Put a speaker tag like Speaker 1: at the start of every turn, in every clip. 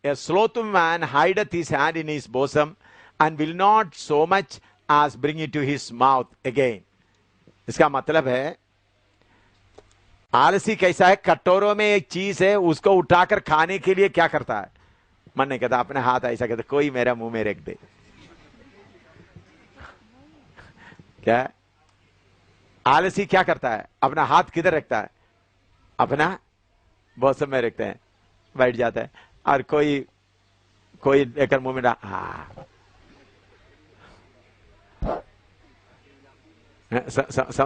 Speaker 1: A slothful man hideth his hand in his bosom and will not so much as bring it to his mouth again. इसका मतलब है आलसी कैसा है, कटोरों में एक चीज है उसको उठाकर खाने के लिए क्या करता है, मन नहीं कहता, अपने हाथ ऐसा कहता कोई मेरा मुंह में रख दे। क्या आलसी क्या करता है, अपना हाथ किधर रखता है, अपना बॉसम में रखते हैं, बैठ जाता है, और कोई लेकर मुंह में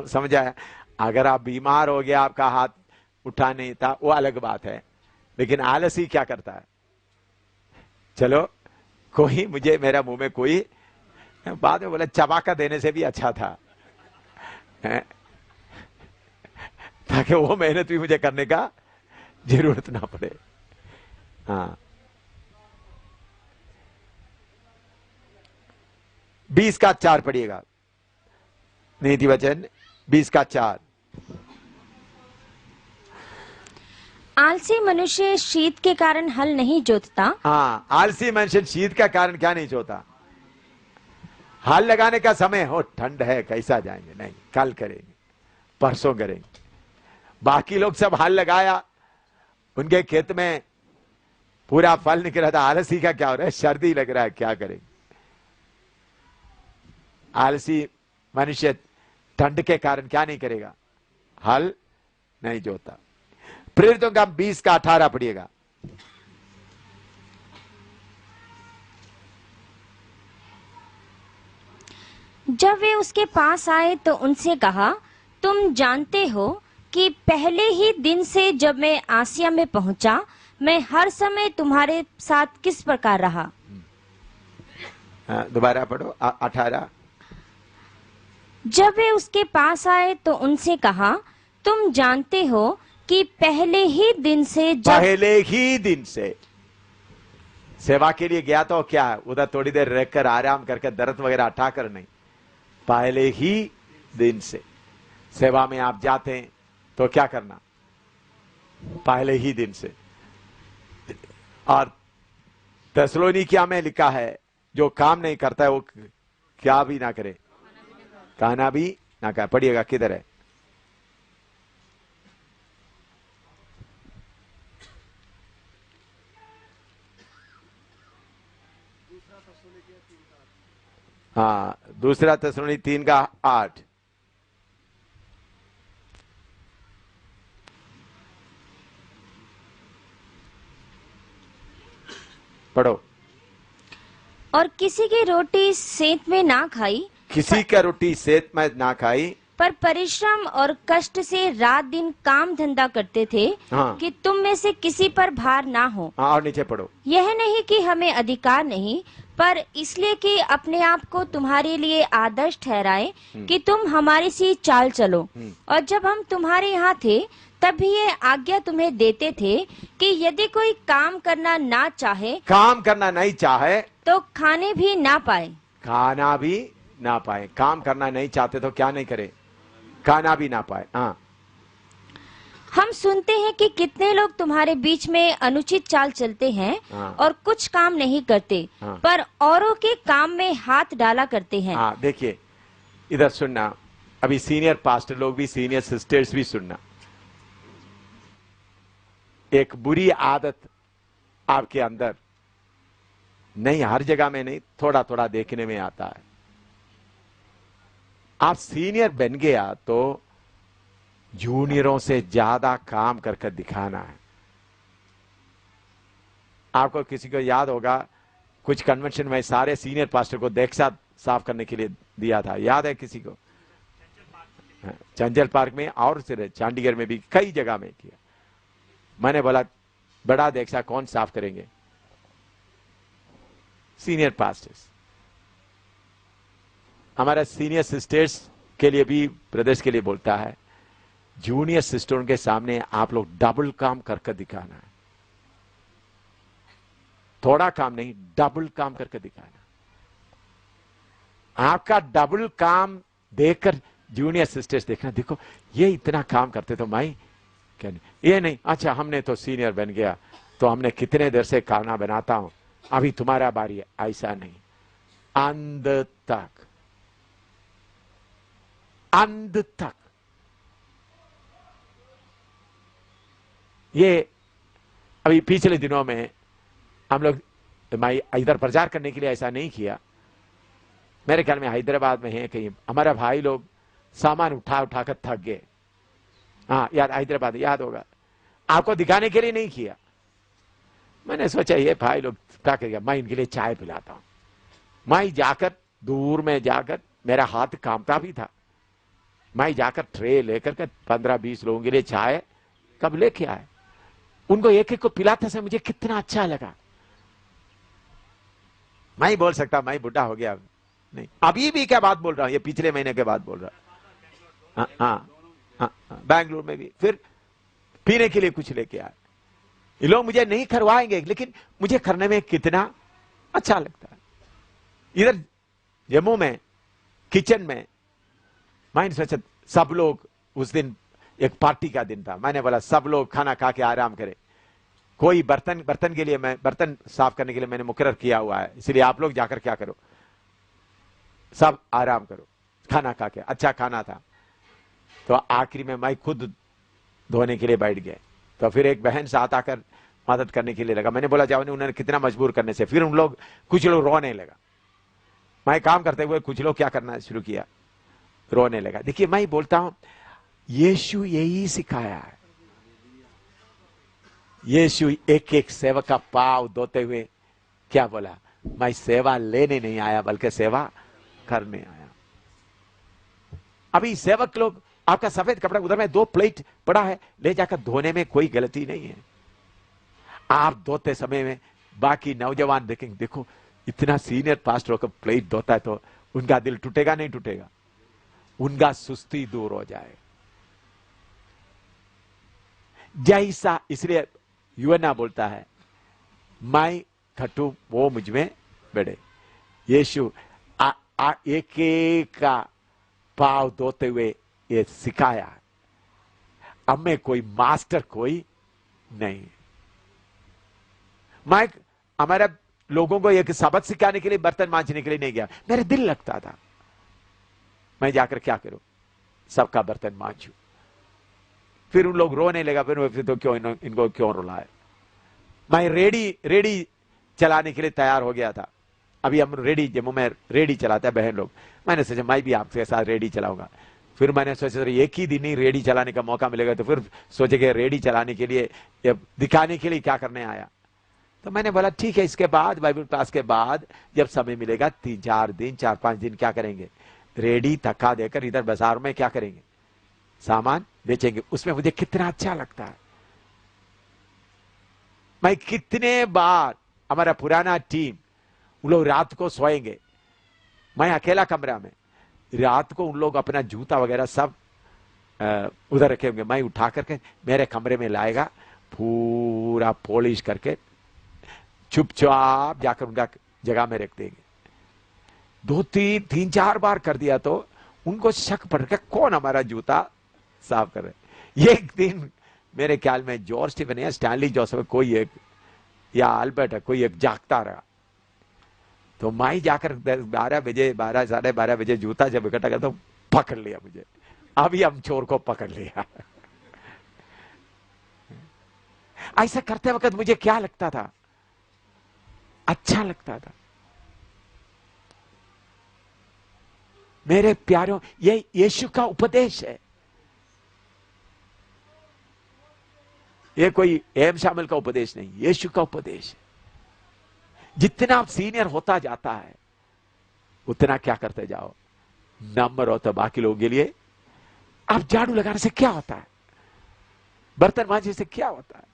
Speaker 1: समझ आया। अगर आप बीमार हो गया, आपका हाथ उठा नहीं था, वो अलग बात है, लेकिन आलसी क्या करता है, चलो कोई मुझे मेरा मुंह में कोई, बाद में बोला चबाका देने से भी अच्छा था, ताकि वो मेहनत भी मुझे करने का जरूरत ना पड़े। हाँ 20 का 4 पढ़िएगा, नीति वचन 20 का 4।
Speaker 2: आलसी मनुष्य शीत के कारण हल नहीं जोतता।
Speaker 1: हाँ, आलसी मनुष्य शीत का कारण क्या नहीं जोता, हल लगाने का समय हो, ठंड है कैसा जाएंगे, नहीं कल करेंगे, परसों करेंगे। बाकी लोग सब हल लगाया, उनके खेत में पूरा फल निकल रहा था, आलसी का क्या हो रहा है, सर्दी लग रहा है, क्या करेंगे। आलसी मनुष्य ठंड के कारण क्या नहीं करेगा, हल नहीं जोता। प्रेरितों का 20 का 18 पढ़िएगा।
Speaker 2: जब वे उसके पास आए तो उनसे कहा, तुम जानते हो कि पहले ही दिन से जब मैं आसिया में पहुंचा, मैं हर समय तुम्हारे साथ किस प्रकार रहा।
Speaker 1: दोबारा पढ़ो 18।
Speaker 2: जब वे उसके पास आए तो उनसे कहा, तुम जानते हो कि पहले ही दिन से
Speaker 1: सेवा के लिए गया तो क्या उधर थोड़ी देर रहकर आराम करके दर्द वगैरह हटाकर नहीं, पहले ही दिन से सेवा में आप जाते हैं तो क्या करना, पहले ही दिन से। और थिस्सलुनीकियों में लिखा है, जो काम नहीं करता है वो क्या भी ना करे, कहना भी ना कहे। पढ़िएगा, किधर है, हाँ, दूसरा थिस्सलुनी 3 का 8। पढ़ो।
Speaker 2: और किसी की रोटी सेंत में ना खाई,
Speaker 1: किसी का रोटी सेंत में ना खाई,
Speaker 2: पर परिश्रम और कष्ट से रात दिन काम धंधा करते थे।
Speaker 1: हाँ।
Speaker 2: कि तुम में से किसी पर भार ना हो।
Speaker 1: हाँ, और नीचे पढ़ो।
Speaker 2: यह नहीं कि हमें अधिकार नहीं, पर इसलिए कि अपने आप को तुम्हारे लिए आदर्श ठहराए कि तुम हमारी सी चाल चलो। और जब हम तुम्हारे यहाँ थे तब भी ये आज्ञा तुम्हें देते थे कि यदि कोई काम करना नहीं चाहे तो खाने भी ना पाए,
Speaker 1: खाना भी ना पाए। काम करना नहीं चाहते तो क्या नहीं करे, खाना भी ना पाए। हाँ,
Speaker 2: हम सुनते हैं कि कितने लोग तुम्हारे बीच में अनुचित चाल चलते हैं।
Speaker 1: हाँ।
Speaker 2: और कुछ काम नहीं करते।
Speaker 1: हाँ।
Speaker 2: पर औरों के काम में हाथ डाला करते हैं।
Speaker 1: हाँ, देखिए इधर सुनना, अभी सीनियर पास्टर लोग भी, सीनियर सिस्टर्स भी सुनना। एक बुरी आदत आपके अंदर नहीं, हर जगह में नहीं, थोड़ा थोड़ा देखने में आता है। आप सीनियर बन गया तो जूनियरों से ज्यादा काम करके दिखाना है। आपको किसी को याद होगा, कुछ कन्वेंशन में सारे सीनियर पास्टर को देक्षा साफ करने के लिए दिया था, याद है किसी को? चंचल पार्क में और चंडीगढ़ में भी कई जगह में किया। मैंने बोला बड़ा देक्षा कौन साफ करेंगे? Senior pastors. हमारा सीनियर सिस्टर्स के लिए भी, ब्रदर्स के लिए बोलता है, जूनियर सिस्टरों के सामने आप लोग डबल काम करके दिखाना है। थोड़ा काम नहीं, डबल काम करके दिखाना। आपका डबल काम देखकर जूनियर सिस्टर्स देखना, देखो ये इतना काम करते तो मैं क्या नहीं, ये नहीं, अच्छा हमने तो सीनियर बन गया तो हमने कितने देर से खाना बनाता हूं, अभी तुम्हारा बारी है, ऐसा नहीं। अंत तक, अंत तक। ये अभी पिछले दिनों में हम लोग, मैं इधर प्रचार करने के लिए ऐसा नहीं किया, मेरे ख्याल में हैदराबाद में है कहीं, हमारा भाई लोग सामान उठा उठा कर थक गए। हाँ याद, हैदराबाद याद होगा, आपको दिखाने के लिए नहीं किया। मैंने सोचा ये भाई लोग क्या करेगा, मैं इनके लिए चाय पिलाता हूं। मैं जाकर दूर में जाकर, मेरा हाथ कांपता भी था, मैं जाकर ट्रे लेकर के 15-20 लोगों के लिए चाय कब लेके आए, उनको एक एक को पिलाते से मुझे कितना अच्छा लगा। मैं ही बोल सकता मैं बुढ़ा हो गया, नहीं अभी भी क्या बात बोल रहा हूं, ये पिछले महीने के बाद बोल रहा। हाँ, बैंगलोर में भी फिर पीने के लिए कुछ लेके आए। ये लोग मुझे नहीं करवाएंगे, लेकिन मुझे करने में कितना अच्छा लगता है। इधर जम्मू में किचन में मैं सोचा सब लोग, उस दिन एक पार्टी का दिन था, मैंने बोला सब लोग खाना खा के आराम करें। कोई बर्तन के लिए, मैं बर्तन साफ करने के लिए मैंने मुकर्रर किया हुआ है, इसलिए आप लोग जाकर क्या करो, सब आराम करो खाना खा के। अच्छा खाना था, तो आखिरी में मैं खुद धोने के लिए बैठ गए। तो फिर एक बहन साथ आकर मदद करने के लिए लगा। मैंने बोला जाओ, उन्होंने कितना मजबूर करने से, फिर उन लोग, कुछ लोग रोने लगा। मैं काम करते हुए कुछ लोग क्या करना शुरू किया, रोने लगा। देखिए मैं बोलता हूं, यीशु यही सिखाया है। यीशु एक एक सेवक का पांव धोते हुए क्या बोला, मैं सेवा लेने नहीं आया बल्कि सेवा करने आया। अभी सेवक लोग, आपका सफेद कपड़ा उधर में 2 प्लेट पड़ा है, ले जाकर धोने में कोई गलती नहीं है। आप धोते समय में बाकी नौजवान देखेंगे, देखो इतना सीनियर पास्टर होकर प्लेट धोता है, तो उनका दिल टूटेगा नहीं टूटेगा, उनका सुस्ती दूर हो जाए जैसा। इसलिए यूहन्ना बोलता है, मैं खटू वो मुझ में बढ़े। यीशु एक एक का पाव धोते हुए ये सिखाया। अब में कोई मास्टर कोई नहीं। मैं हमारा लोगों को एक सबक सिखाने के लिए, बर्तन मांजने के लिए नहीं गया, मेरे दिल लगता था मैं जाकर क्या करूं, सबका बर्तन मांजू। फिर उन लोग रोने लगा, फिर तो क्यों इनको क्यों रुलाए। मैं रेडी चलाने के लिए तैयार हो गया था। अभी हम रेडी, जम्मू में रेडी चलाते हैं बहन लोग। मैंने सोचा मैं भी आपके साथ रेडी चलाऊंगा। फिर मैंने सोचा एक ही दिन ही रेडी चलाने का मौका मिलेगा, तो फिर सोचे रेडी चलाने के लिए, दिखाने के लिए क्या करने आया। तो मैंने बोला ठीक है, इसके बाद बाइबल क्लास के बाद जब समय मिलेगा 3-4 दिन 4-5 दिन क्या करेंगे, रेडी धक्का देकर इधर बाजार में क्या करेंगे, सामान बेचेंगे। उसमें मुझे कितना अच्छा लगता है। मैं कितने बार, हमारा पुराना टीम, उन लोग रात को सोएंगे, मैं अकेला कमरा में, रात को उन लोग अपना जूता वगैरह सब उधर रखे होंगे, मैं उठा करके मेरे कमरे में लाएगा, पूरा पॉलिश करके चुपचाप जाकर उनका जगह में रख देंगे। 2-3-4 बार कर दिया तो उनको शक पड़ गया कौन हमारा जूता साफ कर रहे। एक दिन मेरे ख्याल में जॉर्ज स्टीफन या स्टैनली जोसेफ कोई एक, या अल्बर्ट है, कोई एक जागता रहा। तो मैं जाकर 12 बजे 12 साढ़े 12 बजे जूता जब इकट्ठा कर तो पकड़ लिया मुझे। अभी हम चोर को पकड़ लिया। ऐसा करते वक्त मुझे क्या लगता था, अच्छा लगता था। मेरे प्यारों, ये यीशु का उपदेश है। ये कोई एम शामिल का उपदेश नहीं, यीशु का उपदेश है। जितना आप सीनियर होता जाता है उतना क्या करते जाओ, नंबर होता बाकी लोगों के लिए। आप झाड़ू लगाने से क्या होता है, बर्तन मांजने से क्या होता है।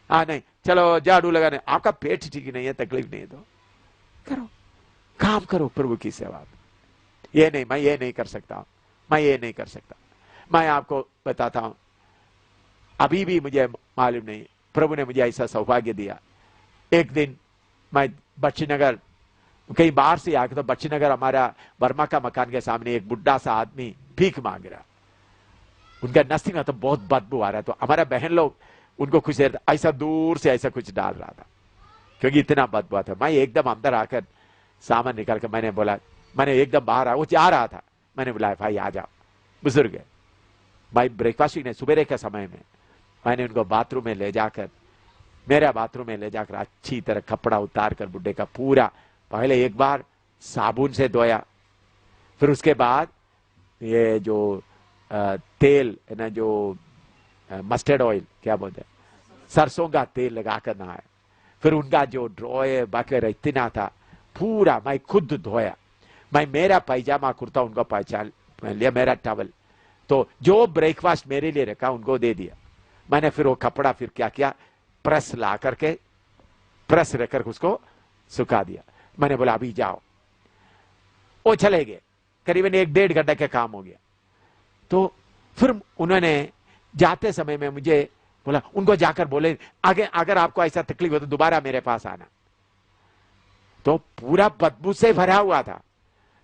Speaker 1: हाँ नहीं, चलो झाड़ू लगाने, आपका पेट ठीक नहीं है, तकलीफ नहीं है तो करो, काम करो प्रभु की सेवा। ये नहीं, मैं ये नहीं कर सकता, मैं ये नहीं कर सकता। मैं आपको बताता हूं, अभी भी मुझे मालूम नहीं, प्रभु ने मुझे ऐसा सौभाग्य दिया। एक दिन मैं बच्चीनगर, कहीं बाहर से आके, तो बच्चीनगर हमारा वर्मा का मकान के सामने एक बुढ़ा सा आदमी भीख मांग रहा। उनका नस्ती में तो बहुत बदबू आ रहा है। तो हमारा बहन लोग उनको कुछ देर ऐसा दूर से ऐसा कुछ डाल रहा था, क्योंकि इतना बदबू था। मैं एकदम अंदर आकर सामान निकाल कर मैंने बोला, मैंने एकदम बाहर आया, वो जा रहा था, मैंने बुलाया, भाई आ जाओ, बुजुर्ग है भाई। ब्रेकफास्ट ने सुबह के समय में मैंने उनको बाथरूम में ले जाकर, मेरा बाथरूम में ले जाकर अच्छी तरह कपड़ा उतार कर बुड्ढे का पूरा पहले एक बार साबुन से धोया, फिर उसके बाद ये जो तेल है ना, जो मस्टर्ड ऑयल क्या बोलते हैं, सरसों का तेल लगाकर नहाया, फिर उनका जो ड्रॉय बाकी इतना था पूरा मैं खुद धोया। मैं मेरा पैजामा कुर्ता उनको पहचान लिया, मेरा टॉवल, तो जो ब्रेकफास्ट मेरे लिए रखा उनको दे दिया मैंने। फिर वो कपड़ा फिर क्या किया, प्रेस ला करके प्रेस रखकर उसको सुखा दिया। मैंने बोला अभी जाओ, वो चले गए, करीबन 1-1.5 घंटे का काम हो गया। तो फिर उन्होंने जाते समय में मुझे बोला, उनको जाकर बोले आगे अगर आपको ऐसा तकलीफ हो तो दोबारा मेरे पास आना। तो पूरा बदबू से भरा हुआ था,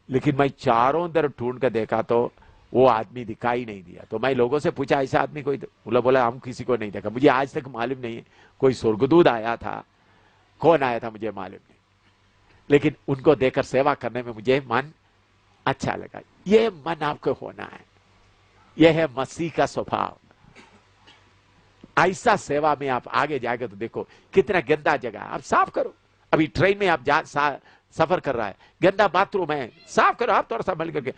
Speaker 1: लेकिन मैं चारों तरफ ढूंढ कर देखा तो वो आदमी दिखाई नहीं दिया। तो मैं लोगों से पूछा ऐसा आदमी कोई, बोला हम किसी को नहीं देखा, मुझे आज तक मालूम नहीं है कोई स्वर्गदूत आया था, कौन आया था मुझे मालूम नहीं, लेकिन उनको देखकर सेवा करने में मुझे मन अच्छा लगा। ये मन आपको होना है, यह है मसीह का स्वभाव। ऐसा सेवा में आप आगे जाएंगे तो देखो कितना गंदा जगह आप साफ करो। अभी ट्रेन में आप सफर कर रहा है, गंदा बाथरूम है, साफ करो आप थोड़ा सा मल करके।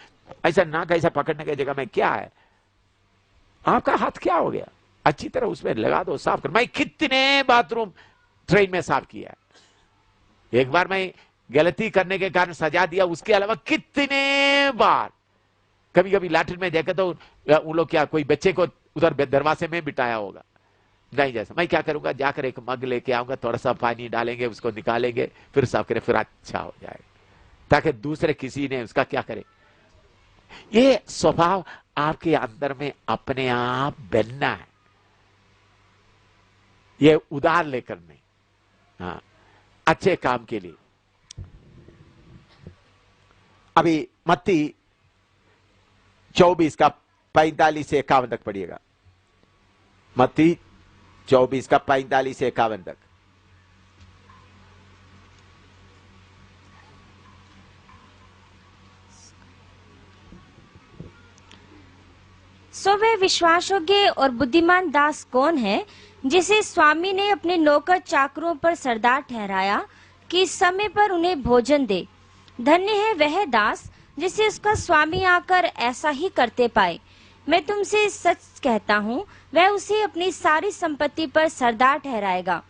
Speaker 1: ऐसा नाक ऐसा पकड़ने की जगह में क्या है, आपका हाथ क्या हो गया, अच्छी तरह उसमें लगा दो, साफ करो। मैं कितने बाथरूम ट्रेन में साफ किया, एक बार मैं गलती करने के कारण सजा दिया, उसके अलावा कितने बार। कभी कभी लैट्रिन में देखा तो उन लोग क्या कोई बच्चे को उधर दरवाजे में बिठाया होगा, नहीं जैसा मैं क्या करूंगा, जाकर एक मग लेके आऊंगा, थोड़ा सा पानी डालेंगे, उसको निकालेंगे, फिर साफ करें, फिर अच्छा हो जाएगा, ताकि दूसरे किसी ने उसका क्या करे। ये स्वभाव आपके अंदर में अपने आप बनना है, ये उधार लेकर नहीं, हाँ, अच्छे काम के लिए। अभी मत्ती 24 का 45 से 51 तक पढ़िएगा, मत्ती 24 का 45 से 51 तक।
Speaker 2: सो वे विश्वासयोग्य और बुद्धिमान दास कौन है, जिसे स्वामी ने अपने नौकर चाकरों पर सरदार ठहराया कि समय पर उन्हें भोजन दे। धन्य है वह दास जिसे उसका स्वामी आकर ऐसा ही करते पाए। मैं तुमसे सच कहता हूँ, वह उसे अपनी सारी संपत्ति पर सरदार ठहराएगा।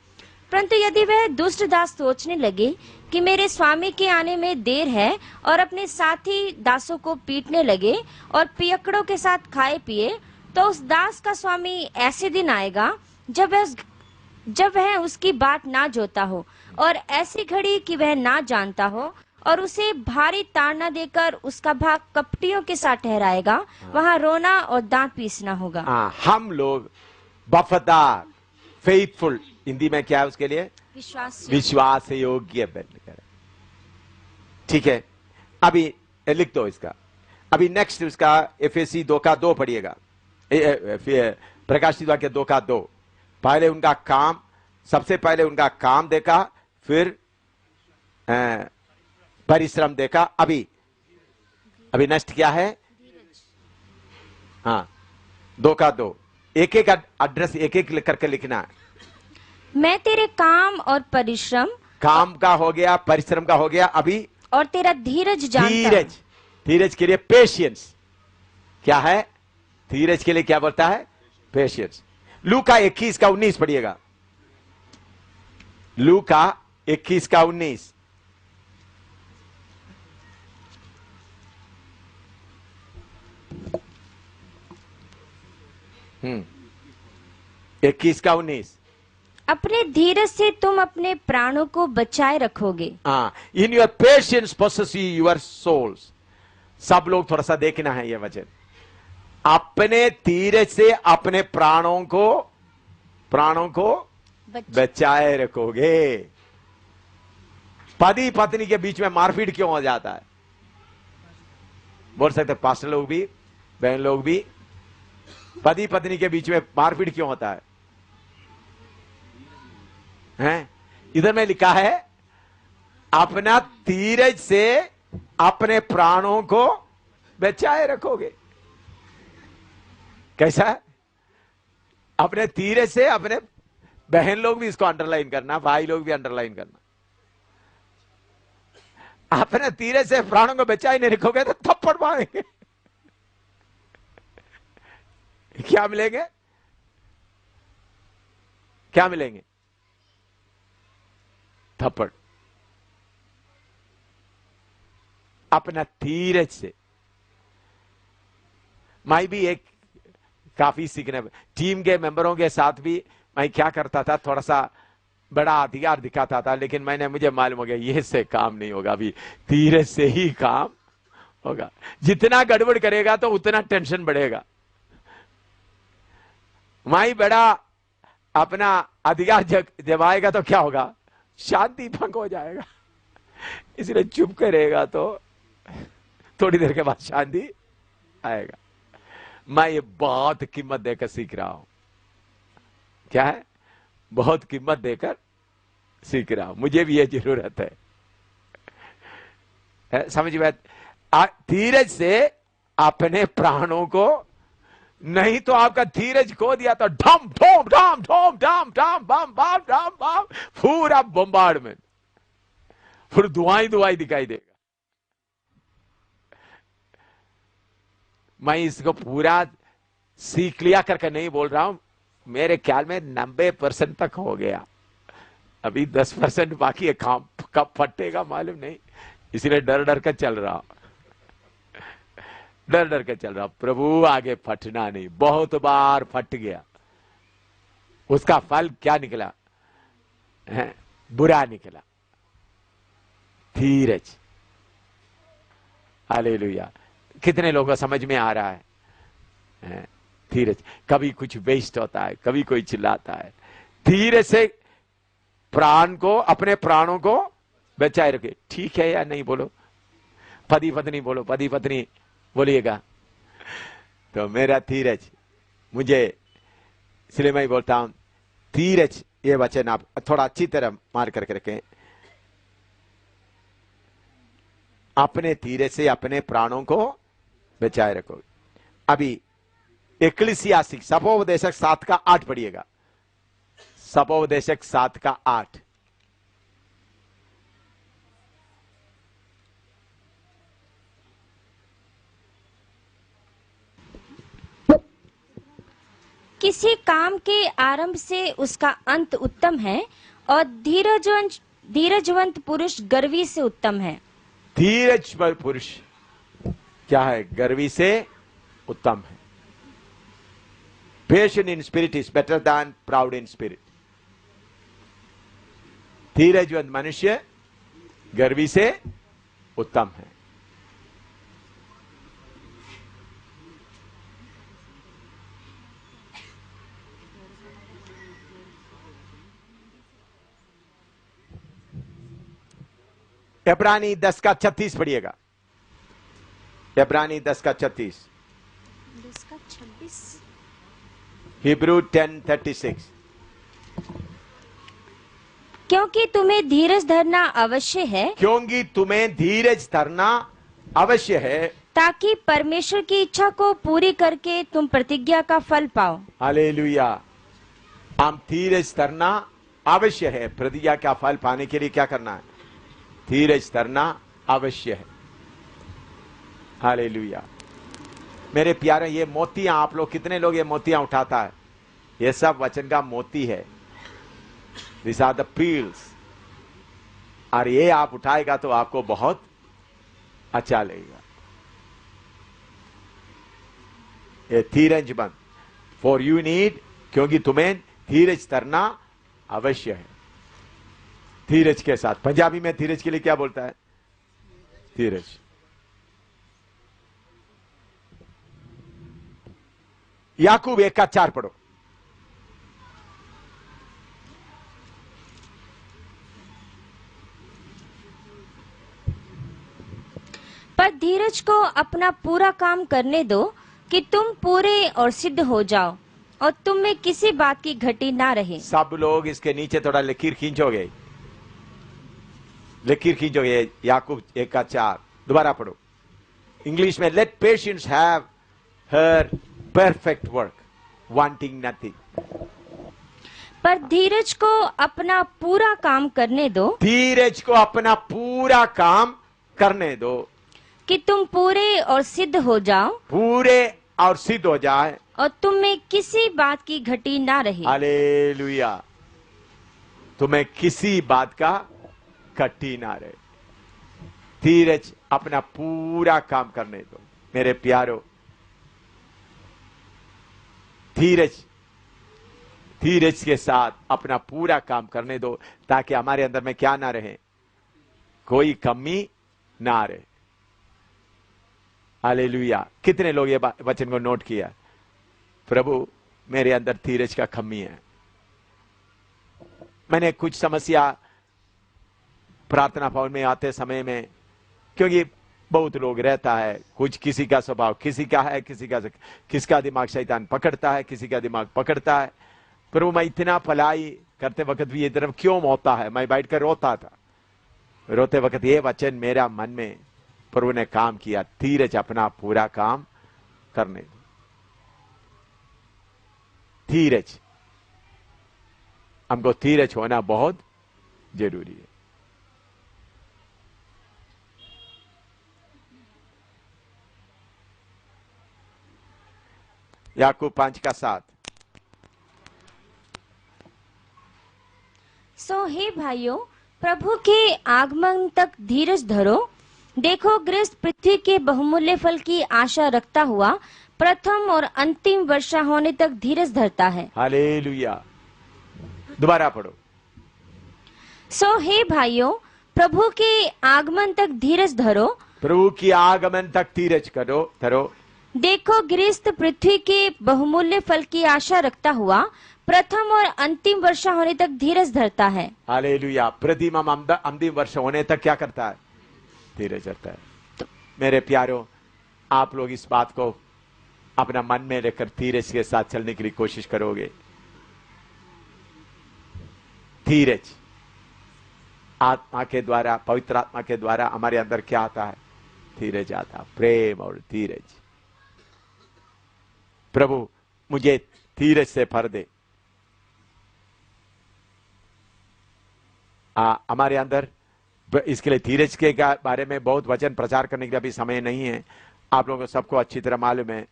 Speaker 2: परंतु यदि वह दुष्ट दास सोचने लगे कि मेरे स्वामी के आने में देर है, और अपने साथी दासों को पीटने लगे और पियक्कड़ों के साथ खाए पिए, तो उस दास का स्वामी ऐसे दिन आएगा जब वह उसकी बाट ना जोता हो, और ऐसी घड़ी कि वह ना जानता हो, और उसे भारी ताड़ना देकर उसका भाग कपटियों के साथ ठहराएगा। वहां रोना और दांत पीसना होगा।
Speaker 1: हम लोग वफादार, फेथफुल, हिंदी में क्या है उसके लिए, विश्वास योग्य बनकर, ठीक है। अभी लिख दो इसका। अभी नेक्स्ट उसका एफएसी 2 का 2 पढ़िएगा, प्रकाशित वाक्य 2 का 2। पहले उनका काम, सबसे पहले उनका काम देखा, फिर परिश्रम देखा। अभी नेक्स्ट क्या है, हाँ 2 का 2, एक एक एड्रेस एक एक करके लिखना है।
Speaker 2: मैं तेरे काम और परिश्रम, काम
Speaker 1: का हो गया, परिश्रम का हो गया, अभी
Speaker 2: और तेरा धीरज जानता हूं।
Speaker 1: धीरज के लिए पेशेंस क्या है, धीरज के लिए क्या बोलता है, पेशेंस। लूका 21 का 19 पढ़िएगा, लूका 21 का 19। 21 का 19।
Speaker 2: अपने धीरज से तुम अपने प्राणों को बचाए रखोगे।
Speaker 1: In your patience possess your souls. सब लोग थोड़ा सा देखना है ये वचन, अपने धीरज से अपने प्राणों को बचाए रखोगे। पति पत्नी के बीच में मारपीट क्यों हो जाता है, बोल सकते पास्टर लोग भी, बहन लोग भी, पति पत्नी के बीच में मारपीट क्यों होता है, हैं? इधर में लिखा है अपना धीरज से अपने प्राणों को बचाए रखोगे। कैसा है? अपने धीरज से अपने, बहन लोग भी इसको अंडरलाइन करना, भाई लोग भी अंडरलाइन करना। अपने धीरज से प्राणों को बचाए नहीं रखोगे तो थप्पड़ मारेंगे। क्या मिलेंगे? क्या मिलेंगे? थप्पड़। अपना धीरज से। मैं भी एक काफी सीखने, टीम के मेंबरों के साथ भी मैं क्या करता था, थोड़ा सा बड़ा अधिकार दिखाता था, लेकिन मुझे मालूम हो गया ये से काम नहीं होगा, अभी धीरज से ही काम होगा। जितना गड़बड़ करेगा तो उतना टेंशन बढ़ेगा। मैं बड़ा अपना अधिकार जमाएगा तो क्या होगा? शांति भंग हो जाएगा। इसलिए चुप करेगा तो थोड़ी देर के बाद शांति आएगा। मैं ये बहुत कीमत देकर सीख रहा हूं। क्या है? बहुत कीमत देकर सीख रहा हूं। मुझे भी ये जरूरत है, समझ में? धीरज से अपने प्राणों को, नहीं तो आपका धीरज खो दिया तो ढम ढोम ढम ढोम ढम ढम बम बम ढम बम, पूरा बम्बार्डमेंट, फिर धुआं धुआं दिखाई देगा। मैं इसको पूरा सीख लिया करके नहीं बोल रहा हूं, मेरे ख्याल में 90% तक हो गया, अभी 10% बाकी है। काम कब फटेगा मालूम नहीं, इसलिए डर डर कर चल रहा, डर डर कर चल रहा। प्रभु आगे फटना नहीं। बहुत बार फट गया, उसका फल क्या निकला? बुरा निकला। धीरज। हालेलुया। कितने लोगों को समझ में आ रहा है? धीरज। कभी कुछ वेस्ट होता है, कभी कोई चिल्लाता है, धीरज से प्राण को, अपने प्राणों को बचाए रखे। ठीक है या नहीं? बोलो। पति पत्नी बोलो, पति पत्नी बोलिएगा। तो मेरा धीरज, मुझे इसलिए मैं बोलता हूं धीरज, ये वचन आप थोड़ा अच्छी तरह मार करके रखें। अपने धीरज से अपने प्राणों को बचाए रखो। अभी एक्लीसियास्टिक सपोपदेशक 7 का 8 पढ़िएगा। सपोपदेशक 7 का 8।
Speaker 2: किसी काम के आरंभ से उसका अंत उत्तम है, और धीरजवंत पुरुष गर्वी से उत्तम है।
Speaker 1: धीरज पुरुष क्या है? गर्वी से उत्तम है। Patient in spirit is better than proud in spirit. धीरजवंत मनुष्य गर्वी से उत्तम है। इब्रानी 10 का 36 पढ़िएगा। इब्रानी 10 का 36। हिब्रू 10:36।
Speaker 2: क्योंकि तुम्हें धीरज धरना अवश्य है,
Speaker 1: क्योंकि तुम्हें धीरज धरना अवश्य है,
Speaker 2: ताकि परमेश्वर की इच्छा को पूरी करके तुम प्रतिज्ञा का फल पाओ। हालेलुया।
Speaker 1: हम धीरज धरना अवश्य है। प्रतिज्ञा का फल पाने के लिए क्या करना है? धीरज धरना अवश्य है। हालेलुया। मेरे प्यारे, ये मोतियां, आप लोग कितने लोग ये मोतियां उठाता है? ये सब वचन का मोती है। This are the pearls. और ये आप उठाएगा तो आपको बहुत अच्छा लगेगा। ये धीरज बंद फॉर यू नीड, क्योंकि तुम्हें धीरज धरना अवश्य है। धीरज के साथ, पंजाबी में धीरज के लिए क्या बोलता है? धीरज। याकूब 1 का 4 पढ़ो।
Speaker 2: पर धीरज को अपना पूरा काम करने दो, कि तुम पूरे और सिद्ध हो जाओ, और तुम में किसी बात की घटी ना रहे।
Speaker 1: सब लोग इसके नीचे थोड़ा लकीर खींचोगे, लकीर खींचोगे। याकूब 1:4 दोबारा पढ़ो इंग्लिश में। Let patience have her perfect work, wanting nothing.
Speaker 2: पर धीरज को अपना पूरा काम करने दो,
Speaker 1: धीरज को अपना पूरा काम करने दो,
Speaker 2: कि तुम पूरे और सिद्ध हो जाओ,
Speaker 1: पूरे और सिद्ध हो जाए,
Speaker 2: और तुम में किसी बात की घटी ना रहे।
Speaker 1: हालेलुया। तुम्हें किसी बात का घटी ना रहे। धीरज अपना पूरा काम करने दो मेरे प्यारो। धीरज, धीरज के साथ अपना पूरा काम करने दो, ताकि हमारे अंदर में क्या ना रहे, कोई कमी ना रहे। हालेलुया। कितने लोग ये वचन को नोट किया? प्रभु मेरे अंदर धीरज का कमी है। मैंने कुछ समस्या प्रार्थना भवन में आते समय में, क्योंकि बहुत लोग रहता है, कुछ किसी का स्वभाव किसी का है, किसका दिमाग शैतान पकड़ता है, किसी का दिमाग पकड़ता है। प्रभु मैं इतना भलाई करते वक्त भी ये तरफ क्यों होता है? मैं बैठकर रोता था। रोते वक्त ये वचन मेरा मन में प्रभु ने काम किया, धीरज अपना पूरा काम करने दो। धीरज, हमको धीरज होना बहुत जरूरी है। याकूब 5:7।
Speaker 2: सो हे भाइयों, प्रभु के आगमन तक धीरज धरो। देखो गृहस्थ पृथ्वी के बहुमूल्य फल की आशा रखता हुआ प्रथम और अंतिम वर्षा होने तक धीरज धरता है।
Speaker 1: हालेलुया। दोबारा पढ़ो।
Speaker 2: सो हे भाइयों, प्रभु के आगमन तक धीरज धरो।
Speaker 1: प्रभु की आगमन तक धीरज धरो।
Speaker 2: देखो गृहस्थ पृथ्वी के बहुमूल्य फल की आशा रखता हुआ प्रथम और अंतिम वर्षा होने तक धीरज धरता है।
Speaker 1: हालेलुया। प्रथम अंतिम वर्ष होने तक क्या करता है? धीरज धरता है। तो मेरे प्यारों, आप लोग इस बात को अपना मन में लेकर धीरज के साथ चलने के लिए कोशिश करोगे। धीरज आत्मा के द्वारा, पवित्र आत्मा के द्वारा हमारे अंदर क्या आता है? धीरज आता है, प्रेम और धीरज। प्रभु मुझे धीरज से भर दे। हमारे अंदर इसके लिए धीरज के बारे में बहुत वचन प्रचार करने के लिए अभी समय नहीं है। आप लोगों को सबको अच्छी तरह मालूम है।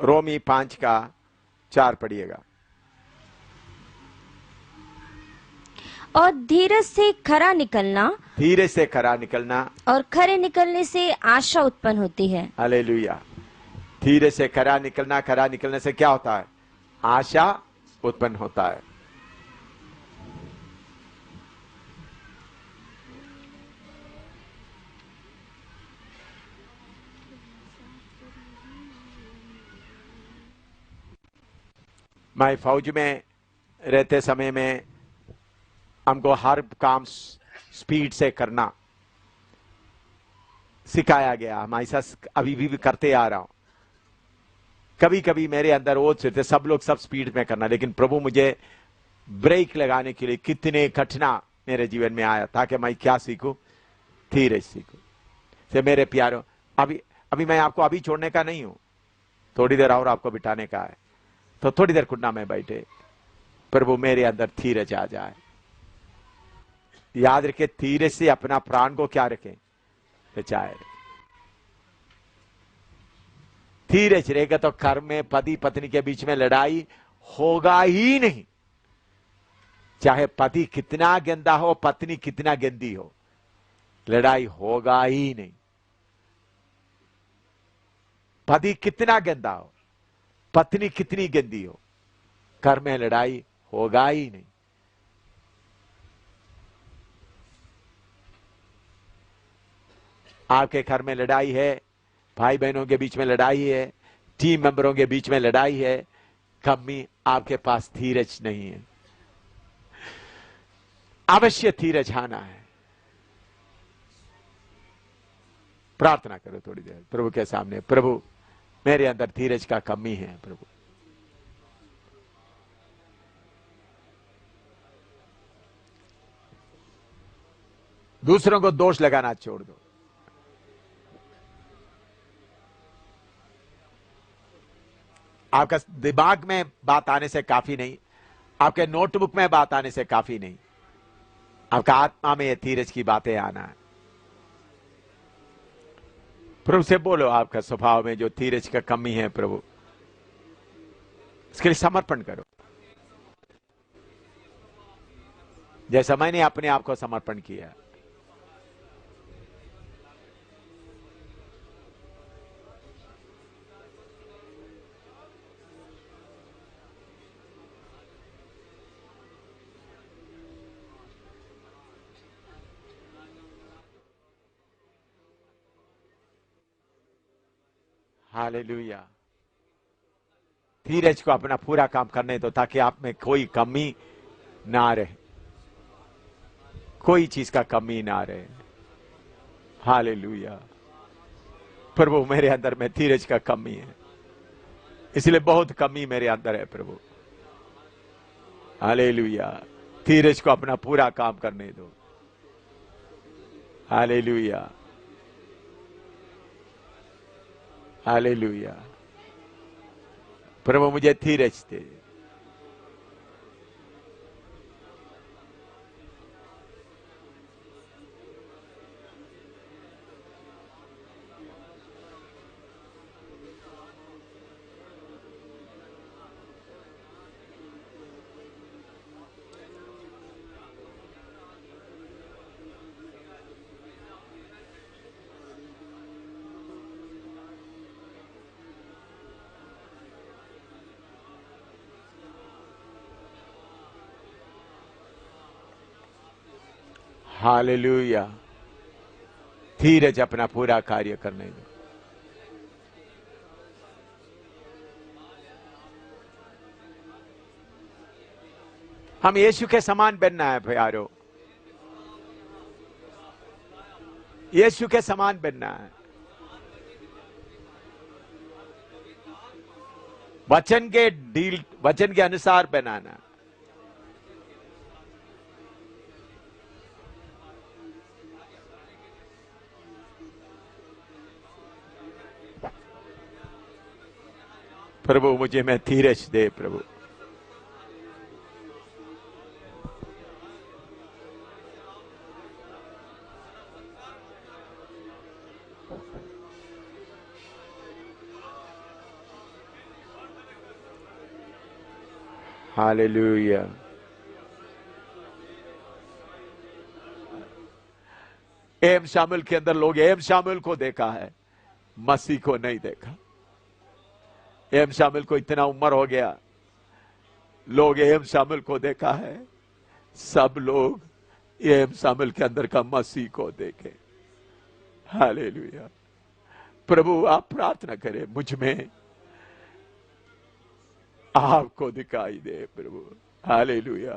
Speaker 1: रोमी 5:4 पढ़िएगा।
Speaker 2: और धीरज से खरा निकलना,
Speaker 1: धीरज से खरा निकलना,
Speaker 2: और खरे निकलने से आशा उत्पन्न होती है।
Speaker 1: हालेलुया। धीरज से खरा निकलना, खरा निकलने से क्या होता है? आशा उत्पन्न होता है। मैं फौज में रहते समय में हमको हर काम स्पीड से करना सिखाया गया। हम ऐसा अभी भी करते आ रहा हूं। कभी कभी मेरे अंदर वो थे, सब लोग सब स्पीड में करना, लेकिन प्रभु मुझे ब्रेक लगाने के लिए कितने कठिना मेरे जीवन में आया, ताकि मैं क्या सीखूं? धीरज सीखूं। से मेरे प्यारों, अभी मैं आपको अभी छोड़ने का नहीं हूं, थोड़ी देर और आपको बिठाने का है। तो थोड़ी देर घुटना में बैठे, प्रभु मेरे अंदर धीरज आ जाए। याद रखे, धीरज से अपना प्राण को क्या रखें? बचाए रखें। धीरज रहेगा तो घर में पति पत्नी के बीच में लड़ाई होगा ही नहीं। चाहे पति कितना गंदा हो, पत्नी कितना गंदी हो, लड़ाई होगा ही नहीं। पति कितना गंदा हो, पत्नी कितनी गंदी हो, घर में लड़ाई होगा ही नहीं। आपके घर में लड़ाई है, भाई बहनों के बीच में लड़ाई है, टीम मेंबरों के बीच में लड़ाई है, कमी आपके पास धीरज नहीं है। अवश्य धीरज आना है। प्रार्थना करो थोड़ी देर प्रभु के सामने, प्रभु मेरे अंदर धीरज का कमी है प्रभु। दूसरों को दोष लगाना छोड़ दो। आपका दिमाग में बात आने से काफी नहीं, आपके नोटबुक में बात आने से काफी नहीं, आपका आत्मा में ये धीरज की बातें आना है। प्रभु से बोलो आपका स्वभाव में जो धीरज का कमी है प्रभु, इसके लिए समर्पण करो, जैसा मैंने अपने आप को समर्पण किया। हालेलुया। धीरज को अपना पूरा काम करने दो ताकि आप में कोई कमी ना रहे, कोई चीज का कमी ना रहे। हालेलुया। प्रभु मेरे अंदर में धीरज का कमी है, इसलिए बहुत कमी मेरे अंदर है प्रभु। हालेलुया। धीरज को अपना पूरा काम करने दो। Hallelujah, hallelujah. प्रभु मुझे धीरज दे। हालेलुया। धीरज अपना पूरा कार्य करने दो। हम यीशु के समान बनना है प्यारो, यीशु के समान बनना है। वचन के अनुसार बनाना। प्रभु मुझे मैं धीरज दे प्रभु। हालेलुया। एम शामिल के अंदर लोग एम शामिल को देखा है, मसीह को नहीं देखा। एम शामिल को इतना उम्र हो गया, लोग एम शामिल को देखा है, सब लोग एम शामिल के अंदर का मसीह को देखे। हालेलुया। प्रभु आप प्रार्थना करें मुझ में आपको दिखाई दे प्रभु। Hallelujah.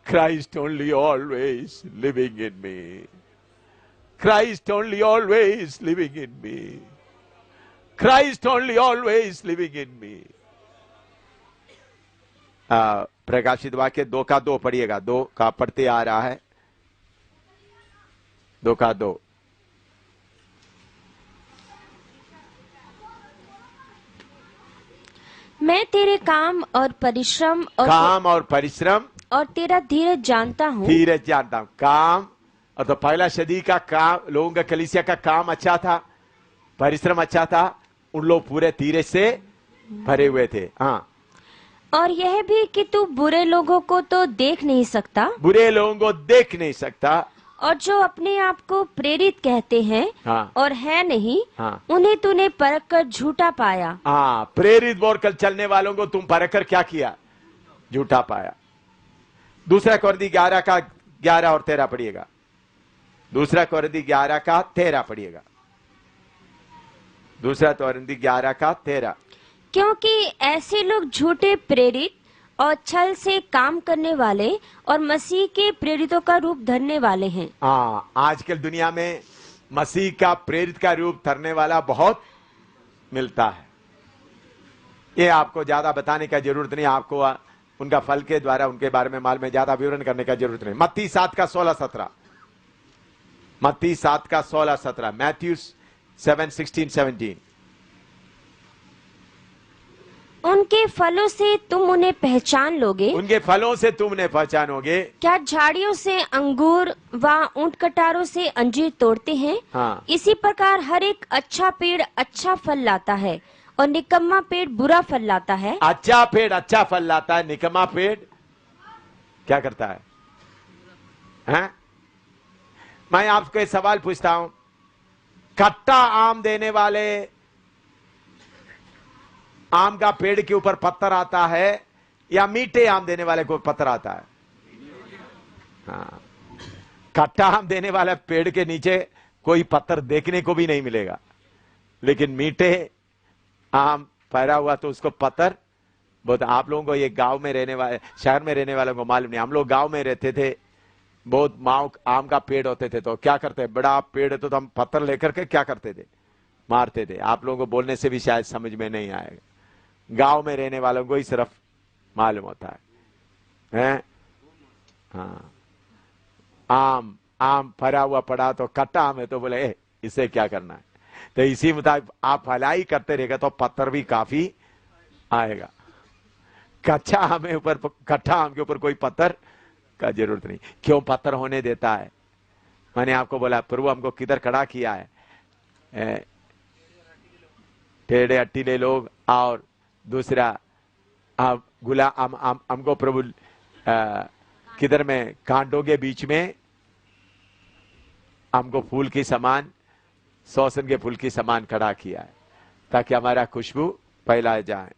Speaker 1: Christ only always living in me, Christ only always living in me, Christ only always living in me। प्रकाशित वाक्य 2:2 पढ़िएगा। 2 का पढ़ते आ रहा है। 2:2।
Speaker 2: मैं तेरे काम और परिश्रम और तेरा धीरज जानता हूँ।
Speaker 1: धीरज जानता हूँ। काम और तो पहला सदी का काम, लोगों का कलीसिया का काम अच्छा था, परिश्रम अच्छा था, उन लोग पूरे धीरज से भरे हुए थे। हाँ।
Speaker 2: और यह भी कि तू बुरे लोगों को तो देख नहीं सकता,
Speaker 1: बुरे लोगों को देख नहीं सकता,
Speaker 2: और जो अपने आप को प्रेरित कहते हैं
Speaker 1: हाँ।
Speaker 2: और है नहीं,
Speaker 1: हाँ।
Speaker 2: उन्हें तूने परख कर झूठा पाया।
Speaker 1: हाँ, प्रेरित बोलकर चलने वालों को तुम परख कर क्या किया? झूठा पाया। दूसरा कोरिन्थी 11:11 और 13 पढ़िएगा। दूसरा कोरिन्थी 11:13 पढ़िएगा। दूसरा कोरिन्थी 11:13।
Speaker 2: क्योंकि ऐसे लोग झूठे प्रेरित और छल से काम करने वाले और मसीह के प्रेरितों का रूप धरने वाले हैं।
Speaker 1: हाँ, आजकल दुनिया में मसीह का प्रेरित का रूप धरने वाला बहुत मिलता है। ये आपको ज्यादा बताने का जरूरत नहीं, आपको उनका फल के द्वारा उनके बारे में मालूम है, ज्यादा विवरण करने का जरूरत नहीं। मत्ती 7 का 16-17, मत्ती 7 का 16-17, मैथ्यू 7:16-17।
Speaker 2: उनके फलों से तुम उन्हें पहचान लोगे।
Speaker 1: उनके फलों से तुम उन्हें पहचानोगे।
Speaker 2: क्या झाड़ियों से अंगूर व ऊंट कटारों से अंजीर तोड़ते हैं?
Speaker 1: हाँ।
Speaker 2: इसी प्रकार हर एक अच्छा पेड़ अच्छा फल लाता है और निकम्मा पेड़ बुरा फल लाता है।
Speaker 1: अच्छा पेड़ अच्छा फल लाता है, निकम्मा पेड़ क्या करता है? हैं? मैं आपको एक सवाल पूछता हूं, खट्टा आम देने वाले आम का पेड़ के ऊपर पत्थर आता है या मीठे आम देने वाले को पत्थर आता है? हाँ, खट्टा आम देने वाले पेड़ के नीचे कोई पत्थर देखने को भी नहीं मिलेगा, लेकिन मीठे आम फैला हुआ तो उसको पत्थर बहुत। आप लोगों को ये गांव में रहने वाले, शहर में रहने वालों को मालूम नहीं। हम लोग गांव में रहते थे, बहुत माओ आम का पेड़ होते थे, तो क्या करते, बड़ा पेड़ है तो हम पत्थर लेकर के क्या करते थे, मारते थे। आप लोगों को बोलने से भी शायद समझ में नहीं आएगा, गांव में रहने वालों को ही सिर्फ मालूम होता है? हाँ, आम आम फरा हुआ पड़ा तो खट्टा आम है तो बोले इसे क्या करना है, तो इसी मुताबिक आप भलाई करते रहेगा तो पत्थर भी काफी आएगा। कच्चा आम के ऊपर, खट्टा आम के ऊपर कोई पत्थर का जरूरत नहीं। क्यों पत्थर होने देता है? मैंने आपको बोला प्रभु हमको किधर खड़ा किया है, टेढ़े अट्टीले लोग, और दूसरा हमको प्रभु किधर में, कांटों के बीच में हमको फूल की समान, सोसन के फूल की समान खड़ा किया है ताकि हमारा खुशबू फैलाए जाए।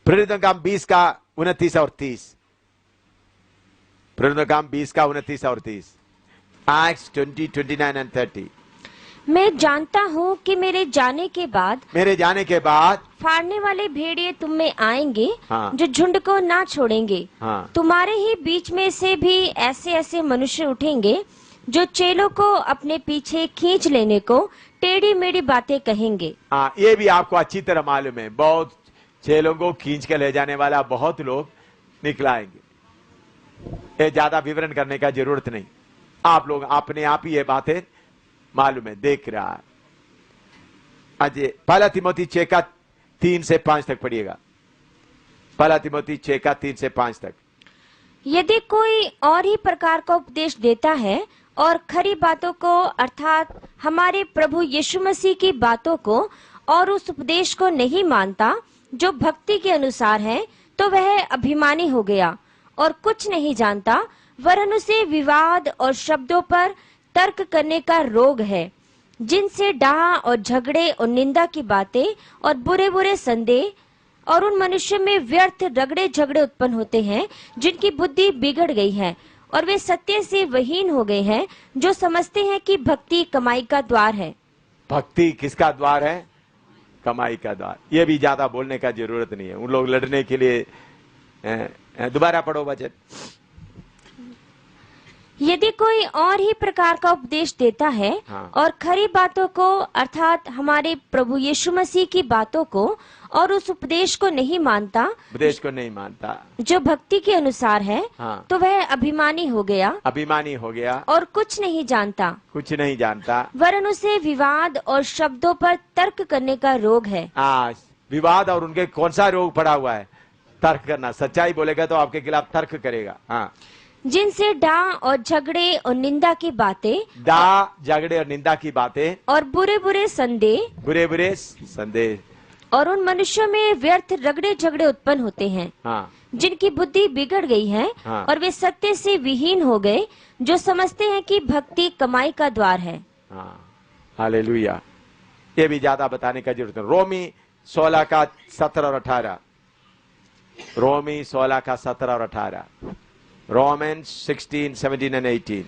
Speaker 1: प्रेरितों का काम 20 का 29 और 30, प्रेरितों का काम 20 का 29 और 30, Acts 20, 29 and 30।
Speaker 2: मैं जानता हूँ कि मेरे जाने के बाद फाड़ने वाले भेड़िए तुम में आएंगे।
Speaker 1: हाँ।
Speaker 2: जो झुंड को ना छोड़ेंगे।
Speaker 1: हाँ।
Speaker 2: तुम्हारे ही बीच में से भी ऐसे ऐसे मनुष्य उठेंगे जो चेलों को अपने पीछे खींच लेने को टेढ़ी मेढ़ी बातें कहेंगे।
Speaker 1: हाँ, ये भी आपको अच्छी तरह मालूम है, बहुत चेलों को खींच के ले जाने वाला बहुत लोग निकलाएंगे। ये ज्यादा विवरण करने का जरूरत नहीं, आप लोग अपने आप ही ये बातें मालूम है, देख रहा है। अजय पहला तिमोथी 6 का 3 से 5 तक पढ़िएगा। पहला तिमोथी 6 का 3 से 5 तक।
Speaker 2: यदि कोई और ही प्रकार का उपदेश देता है और खरी बातों को अर्थात हमारे प्रभु यीशु मसीह की बातों को और उस उपदेश को नहीं मानता जो भक्ति के अनुसार है, तो वह अभिमानी हो गया और कुछ नहीं जानता, वरन उसे विवाद और शब्दों पर तर्क करने का रोग है, जिनसे डाह और झगड़े और निंदा की बातें और बुरे बुरे संदेह, और उन मनुष्यों में व्यर्थ रगड़े झगड़े उत्पन्न होते हैं जिनकी बुद्धि बिगड़ गई है और वे सत्य से वहीन हो गए हैं, जो समझते हैं कि भक्ति कमाई का द्वार है।
Speaker 1: भक्ति किसका द्वार है? कमाई का द्वार। ये भी ज्यादा बोलने का जरूरत नहीं है, उन लोग लड़ने के लिए। दोबारा पढ़ो वचन।
Speaker 2: यदि कोई और ही प्रकार का उपदेश देता है
Speaker 1: हाँ।
Speaker 2: और खरी बातों को अर्थात हमारे प्रभु यीशु मसीह की बातों को और उस उपदेश को नहीं मानता, जो भक्ति के अनुसार है,
Speaker 1: हाँ।
Speaker 2: तो वह अभिमानी हो गया और कुछ नहीं जानता, वरन उसे विवाद और शब्दों पर तर्क करने का रोग है।
Speaker 1: विवाद और उनके कौन सा रोग पड़ा हुआ है? तर्क करना। सच्चाई बोलेगा तो आपके खिलाफ तर्क करेगा। हाँ।
Speaker 2: जिनसे डाह और झगड़े और निंदा की बातें और बुरे बुरे संदेह और उन मनुष्यों में व्यर्थ रगड़े झगड़े उत्पन्न होते हैं।
Speaker 1: हाँ।
Speaker 2: जिनकी बुद्धि बिगड़ गई है। हाँ। और वे सत्य से विहीन हो गए, जो समझते हैं कि भक्ति कमाई का द्वार है।
Speaker 1: हाँ। हालेलुया। ये भी ज्यादा बताने का जरूरत है। रोमी 16 का 17 और 18। रोमी 16 का 17 और 18। Romans 16, 17 and 18।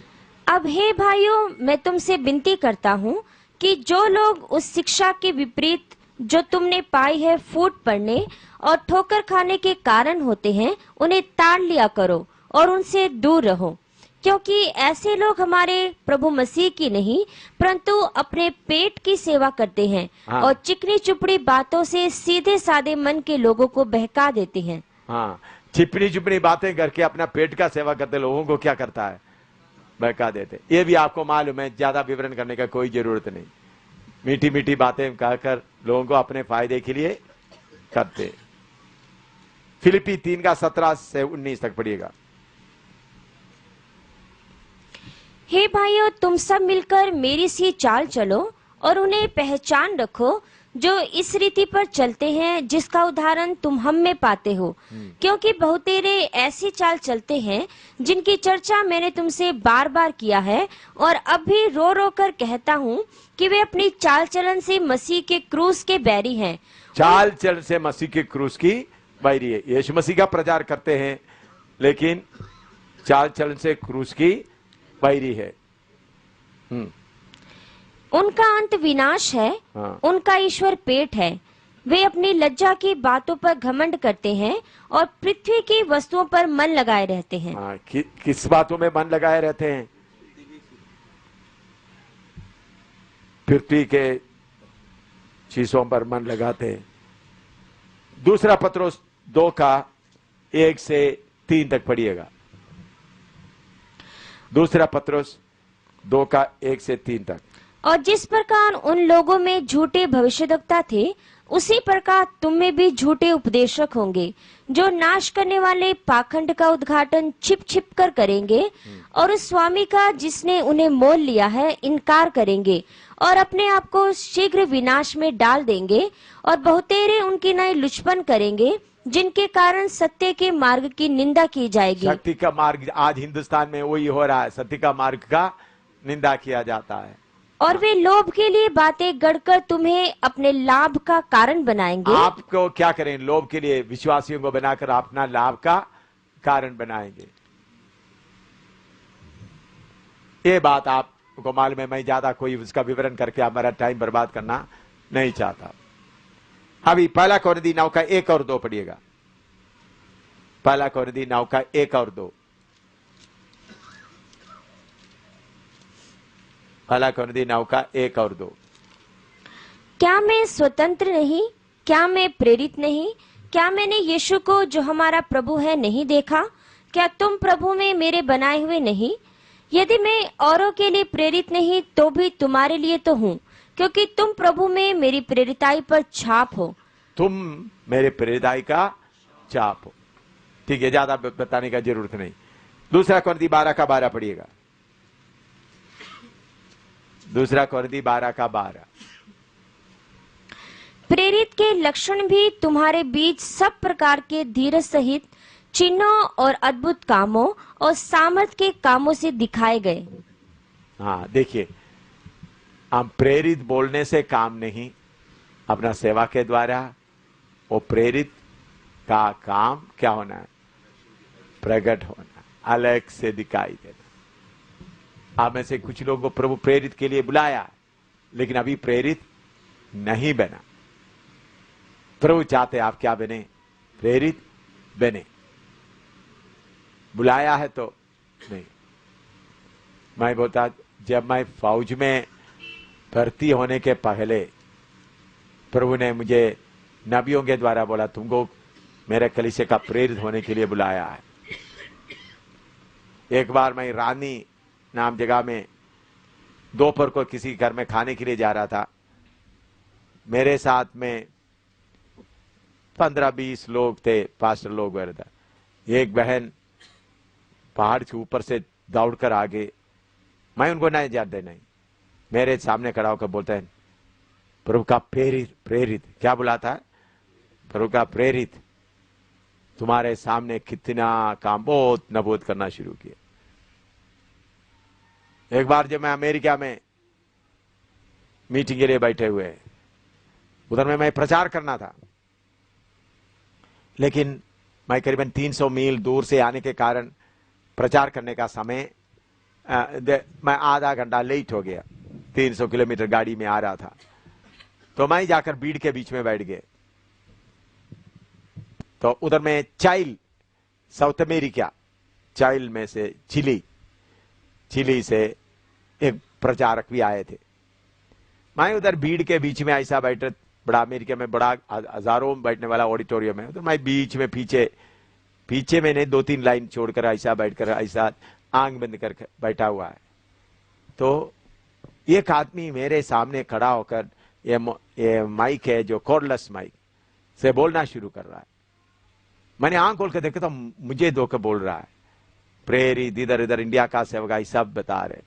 Speaker 2: अब हे भाइयों, मैं तुमसे विनती करता हूँ कि जो लोग उस शिक्षा के विपरीत जो तुमने पाई है फूट पड़ने और ठोकर खाने के कारण होते हैं, उन्हें ताड़ लिया करो और उनसे दूर रहो, क्योंकि ऐसे लोग हमारे प्रभु मसीह की नहीं परंतु अपने पेट की सेवा करते हैं
Speaker 1: हाँ।
Speaker 2: और चिकनी चुपड़ी बातों से सीधे साधे मन के लोगों को बहका देते हैं।
Speaker 1: हाँ, चिपड़ी चिपड़ी बातें करके अपना पेट का सेवा करते लोगों को क्या करता है, बहका देते। ये भी आपको मालूम है, ज्यादा विवरण करने का कोई जरूरत नहीं। मीठी मीठी बातें कहकर लोगों को अपने फायदे के लिए करते। फिलिपी 3 का 17 से 19 तक पढ़िएगा।
Speaker 2: हे भाइयों, तुम सब मिलकर मेरी सी चाल चलो और उन्हें पहचान रखो जो इस रीति पर चलते हैं जिसका उदाहरण तुम हम में पाते हो, क्योंकि बहुतेरे ऐसी चाल चलते हैं जिनकी चर्चा मैंने तुमसे बार बार किया है और अब भी रो रो कर कहता हूँ कि वे अपनी चाल चलन से मसीह के क्रूस के बैरी हैं।
Speaker 1: चाल चलन से मसीह के क्रूस की बैरी है। यीशु मसीह का प्रचार करते हैं लेकिन चाल चलन से क्रूस की बैरी है।
Speaker 2: उनका अंत विनाश है।
Speaker 1: हाँ।
Speaker 2: उनका ईश्वर पेट है। वे अपनी लज्जा की बातों पर घमंड करते हैं और पृथ्वी की वस्तुओं पर मन लगाए रहते हैं।
Speaker 1: हाँ, किस बातों में मन लगाए रहते हैं? पृथ्वी के चीजों पर मन लगाते हैं। दूसरा पत्रोस 2 का 1 से 3 तक पढ़िएगा। दूसरा पत्रोस 2 का 1 से 3 तक।
Speaker 2: और जिस प्रकार उन लोगों में झूठे भविष्यद्वक्ता थे, उसी प्रकार तुम में भी झूठे उपदेशक होंगे, जो नाश करने वाले पाखंड का उद्घाटन छिप छिप कर करेंगे और उस स्वामी का जिसने उन्हें मोल लिया है इनकार करेंगे और अपने आप को शीघ्र विनाश में डाल देंगे। और बहुतेरे उनकी नई लुचपन करेंगे, जिनके कारण सत्य के मार्ग की निंदा की जाएगी।
Speaker 1: सत्य का मार्ग आज हिंदुस्तान में वही हो रहा है, सत्य का मार्ग का निंदा किया जाता है।
Speaker 2: और वे लोभ के लिए बातें गढ़कर तुम्हें अपने लाभ का कारण बनाएंगे।
Speaker 1: आपको क्या करें? लोभ के लिए विश्वासियों को बनाकर अपना लाभ का कारण बनाएंगे। ये बात आपको मालूम है, मैं ज्यादा कोई उसका विवरण करके हमारा टाइम बर्बाद करना नहीं चाहता। अभी 1 कोरिन्थी 9 का 1 और 2 पढ़िएगा। 1 कोरिन्थी 9 का 1 और 2। 1 कोरिन्थी 9 का 1 और 2।
Speaker 2: क्या मैं स्वतंत्र नहीं? क्या मैं प्रेरित नहीं? क्या मैंने यीशु को जो हमारा प्रभु है नहीं देखा? क्या तुम प्रभु में मेरे बनाए हुए नहीं? यदि मैं औरों के लिए प्रेरित नहीं तो भी तुम्हारे लिए तो हूँ, क्योंकि तुम प्रभु में मेरी प्रेरिताई पर छाप हो।
Speaker 1: तुम मेरे प्रेरिताई का छाप हो। ठीक है, ज्यादा बताने का जरूरत नहीं। 2 कोरिन्थी 12 का 12 पढ़िएगा। 2 कोरिन्थी 12 का 12।
Speaker 2: प्रेरित के लक्षण भी तुम्हारे बीच सब प्रकार के धीरज सहित चिन्हों और अद्भुत कामों और सामर्थ के कामों से दिखाए गए।
Speaker 1: हाँ, देखिए, हम प्रेरित बोलने से काम नहीं, अपना सेवा के द्वारा वो प्रेरित का काम क्या होना है? प्रकट होना, अलग से दिखाई देना। आप में से कुछ लोगों को प्रभु प्रेरित के लिए बुलाया, लेकिन अभी प्रेरित नहीं बना। प्रभु चाहते आप क्या बने? प्रेरित बने। बुलाया है तो नहीं। मैं बोलता, जब मैं फौज में भर्ती होने के पहले प्रभु ने मुझे नबियों के द्वारा बोला, तुमको मेरे कलीसिया का प्रेरित होने के लिए बुलाया है। एक बार मैं रानी नाम जगह में दोपहर को किसी घर में खाने के लिए जा रहा था। मेरे साथ में 15-20 लोग थे, पास्टर लोग वगैरह था। एक बहन पहाड़ के ऊपर से दौड़कर आ गए। मैं उनको नहीं जानते, नहीं, मेरे सामने खड़ा होकर बोलते हैं, प्रभु का प्रेरित। क्या बुलाता है? प्रभु का प्रेरित तुम्हारे सामने कितना काम, बहुत नबूद करना शुरू किया। एक बार जब मैं अमेरिका में मीटिंग के लिए बैठे हुए, उधर में मैं प्रचार करना था, लेकिन मैं करीबन 300 मील दूर से आने के कारण प्रचार करने का समय मैं आधा घंटा लेट हो गया। 300 किलोमीटर गाड़ी में आ रहा था। तो मैं जाकर भीड़ के बीच में बैठ गए। तो उधर में चाइल, साउथ अमेरिका, चाइल में से चिली से एक प्रचारक भी आए थे। मैं उधर भीड़ के बीच में ऐसा बैठे, बड़ा अमेरिका में बड़ा हजारों बैठने वाला ऑडिटोरियम है, उधर मैं बीच में पीछे मैंने 2-3 लाइन छोड़कर ऐसा बैठकर ऐसा आंख बंद कर बैठा हुआ है। तो एक आदमी मेरे सामने खड़ा होकर ये माइक है जो कॉर्डलेस माइक से बोलना शुरू कर रहा है। मैंने आंख खोल कर देखा तो मुझे धोकर बोल रहा है, प्रेरित इधर इधर इंडिया का सेवक, सब बता रहे।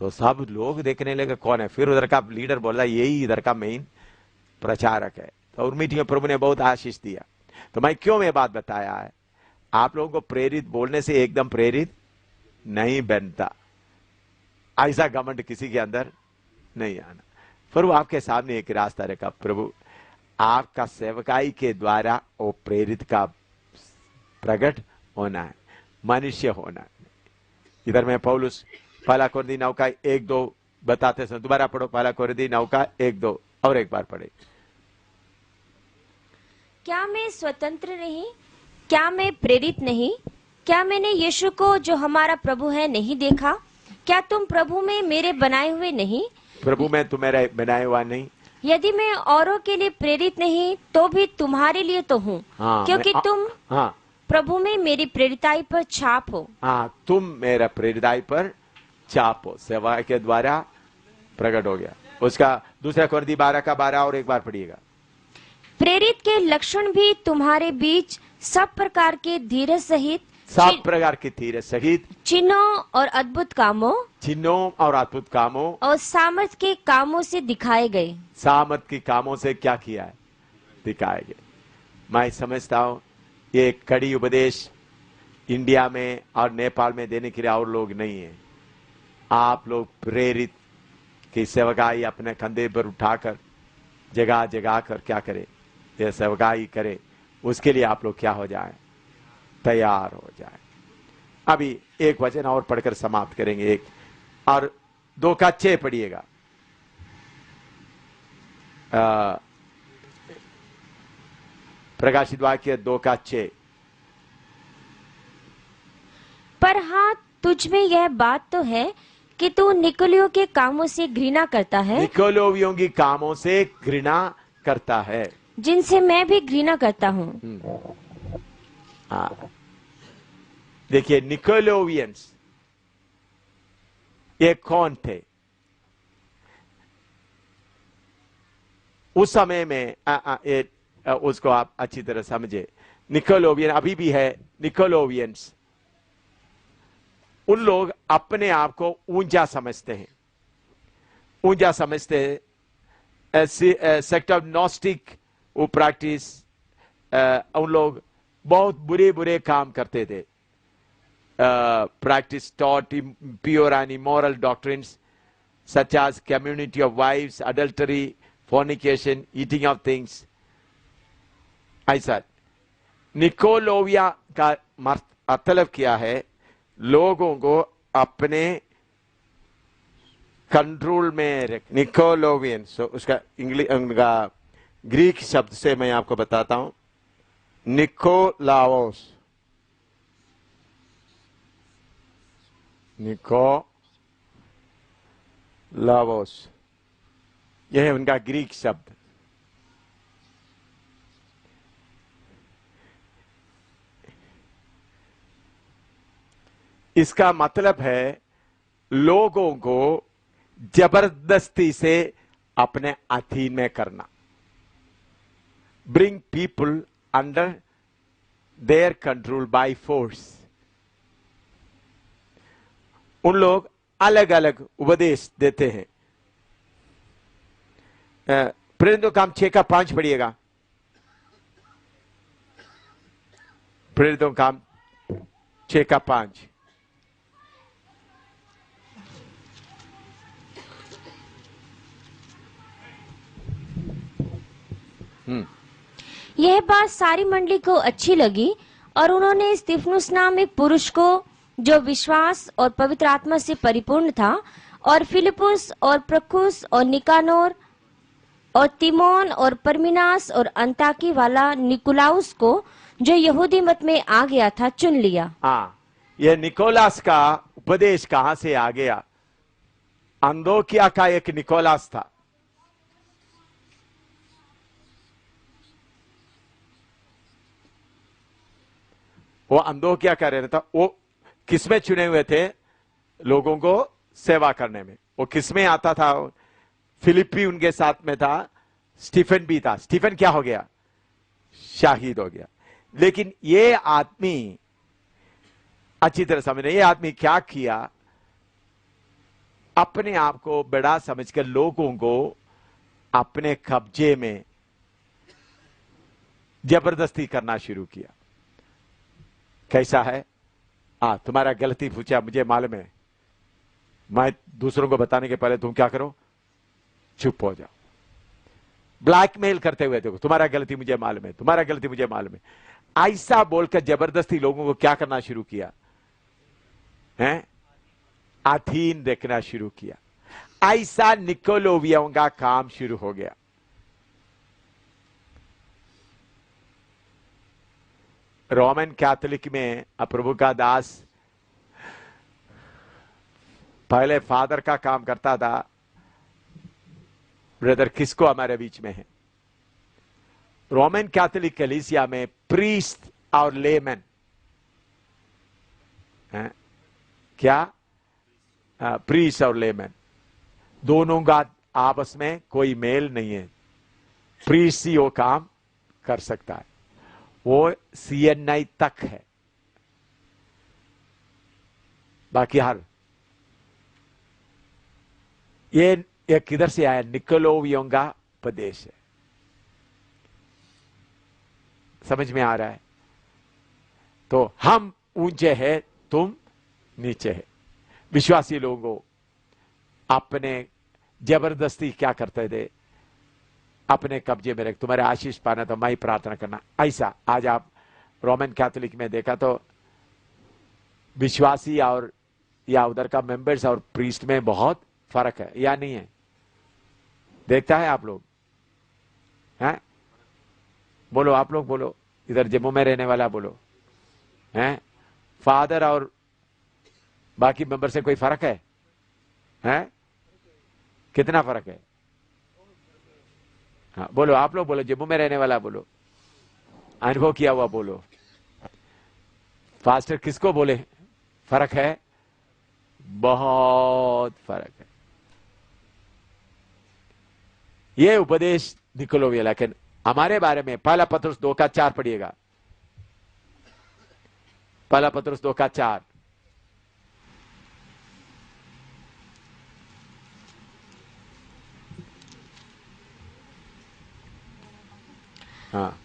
Speaker 1: तो सब लोग देखने लगे कौन है। फिर उधर का लीडर बोला यही इधर का मेन प्रचारक है। तो और मीटिंग में प्रभु ने बहुत आशीष दिया। तो मैं क्यों ये बात बताया है, आप लोगों को प्रेरित बोलने से एकदम प्रेरित नहीं बनता, ऐसा घमंड किसी के अंदर नहीं आना। प्रभु आपके सामने एक रास्ता रखा, प्रभु आपका सेवकाई के द्वारा वो प्रेरित का प्रकट होना है, मनुष्य होना है। इधर में पौलुस पहला कोरिन्थी 9 का 1-2 बताते हैं, दोबारा पढ़ो, पहला कोरिन्थी 9 का 1-2 और एक बार पढ़े।
Speaker 2: क्या मैं स्वतंत्र नहीं? क्या मैं प्रेरित नहीं? क्या मैंने यीशु को जो हमारा प्रभु है नहीं देखा? क्या तुम प्रभु में मेरे बनाए हुए नहीं?
Speaker 1: प्रभु में तुम्हारा बनाया हुआ नहीं?
Speaker 2: यदि मैं औरों के लिए प्रेरित नहीं तो भी तुम्हारे लिए तो हूँ, क्योंकि तुम प्रभु में मेरी प्रेरिताई पर छाप हो।
Speaker 1: तुम मेरा प्रेरिताई पर छाप हो, सेवा के द्वारा प्रकट हो गया। उसका दूसरा कोरिन्थी 12 का 12 और एक बार पढ़िएगा।
Speaker 2: प्रेरित के लक्षण भी तुम्हारे बीच सब प्रकार के धीरज सहित,
Speaker 1: सब प्रकार की धीरज सहित,
Speaker 2: चिन्हों और अद्भुत कामों और सामर्थ के कामों से दिखाए गए।
Speaker 1: सामर्थ के कामों से क्या किया है? दिखाए गए। मैं समझता हूँ ये कड़ी उपदेश इंडिया में और नेपाल में देने के लिए और लोग नहीं है। आप लोग प्रेरित की सेवकाई अपने कंधे पर उठाकर जगह जगह कर क्या करे, ये सेवकाई करे, उसके लिए आप लोग क्या हो जाए, तैयार हो जाए। अभी एक वचन और पढ़कर समाप्त करेंगे, 1 और 2 का 6 पढ़िएगा। प्रकाशित वाक्य 2 का 6।
Speaker 2: पर हाँ, तुझ में यह बात तो है कि तू निकोलियों के कामों से घृणा करता है,
Speaker 1: निकोलियों की कामों से घृणा करता है,
Speaker 2: जिनसे मैं भी घृणा करता हूँ।
Speaker 1: देखिए निकोलोवियंस ये कौन थे? उस समय में उसको आप अच्छी तरह समझे। निकोलोवियन अभी भी है। निकोलोवियंस उन लोग अपने आप को ऊंचा समझते हैं, ऊंचा समझते हैं। सेक्ट ऑफ नॉस्टिक वो प्रैक्टिस, उन लोग बहुत बुरे बुरे काम करते थे। practice taught impure and immoral doctrines such as community of wives, adultery, fornication, eating of things. ऐसा निकोलोविया का मतलब क्या है? लोगों को अपने कंट्रोल में रख। निकोलोवियन, उसका इंग्लिश उनका ग्रीक शब्द से मैं आपको बताता हूं। निकोलाओस, निकोलाओस, यह है उनका ग्रीक शब्द। इसका मतलब है लोगों को जबरदस्ती से अपने अधीन में करना। Bring people under their control by force. उन लोग अलग अलग उपदेश देते हैं। प्रेरितों काम 6 का 5 पढ़िएगा। प्रेरितों काम 6 का 5।
Speaker 2: यह बात सारी मंडली को अच्छी लगी और उन्होंने स्तिफनुस नाम एक पुरुष को, जो विश्वास और पवित्र आत्मा से परिपूर्ण था, और फिलिपुस और प्रखुस और निकानोर और तिमोन और परमिनास और अंताकी वाला निकुलाउस को जो यहूदी मत में आ गया था चुन लिया।
Speaker 1: हाँ, यह निकोलास का उपदेश कहां से आ गया? अंदोकिया का एक निकोलास था, वो अंदोकिया का रहना था। वो किसमें चुने हुए थे? लोगों को सेवा करने में। वो किसमें आता था? फिलिप्पी उनके साथ में था, स्टीफन भी था। स्टीफन क्या हो गया? शहीद हो गया। लेकिन ये आदमी अच्छी तरह समझने, ये आदमी क्या किया? अपने आप को बड़ा समझकर लोगों को अपने कब्जे में जबरदस्ती करना शुरू किया। कैसा है? तुम्हारा गलती पूछा, मुझे मालूम है, मैं दूसरों को बताने के पहले तुम क्या करो? चुप हो जाओ। ब्लैकमेल करते हुए देखो, तुम्हारा गलती मुझे मालूम है, तुम्हारा गलती मुझे मालूम है। ऐसा बोलकर जबरदस्ती लोगों को क्या करना शुरू किया है? अधीन देखना शुरू किया। ऐसा निकोलोवियों का काम शुरू हो गया। रोमन कैथोलिक में प्रभु का दास पहले फादर का काम करता था। ब्रदर किसको हमारे बीच में है? रोमन कैथोलिक कलीसिया में प्रीस्ट और लेमन है क्या? प्रीस्ट और लेमन दोनों का आपस में कोई मेल नहीं है। प्रीस्ट ही वो काम कर सकता है, वो CNI तक है, बाकी हर ये किधर से आया? निकोलोवियों का उपदेश है। समझ में आ रहा है? तो हम ऊंचे हैं, तुम नीचे है। विश्वासी लोगों अपने जबरदस्ती क्या करते थे? अपने कब्जे में रख, तुम्हारे आशीष पाना तो मैं ही प्रार्थना करना। ऐसा आज आप रोमन कैथोलिक में देखा तो विश्वासी और या उधर का मेंबर्स और प्रीस्ट में बहुत फर्क है, या नहीं है? देखता है आप लोग हैं? बोलो, आप लोग बोलो, इधर जम्मू में रहने वाला बोलो, हैं? फादर और बाकी मेंबर से कोई फर्क है? हैं? कितना फर्क है? हाँ बोलो, आप लोग बोलो, जम्मू में रहने वाला बोलो, अनुभव किया हुआ बोलो। फास्टर किसको बोले फर्क है? बहुत फर्क है। ये उपदेश निकोलोविया, लेकिन हमारे बारे में पहला पत्रुस 2:4 पढ़िएगा। पहला पत्रुस 2:4। हाँ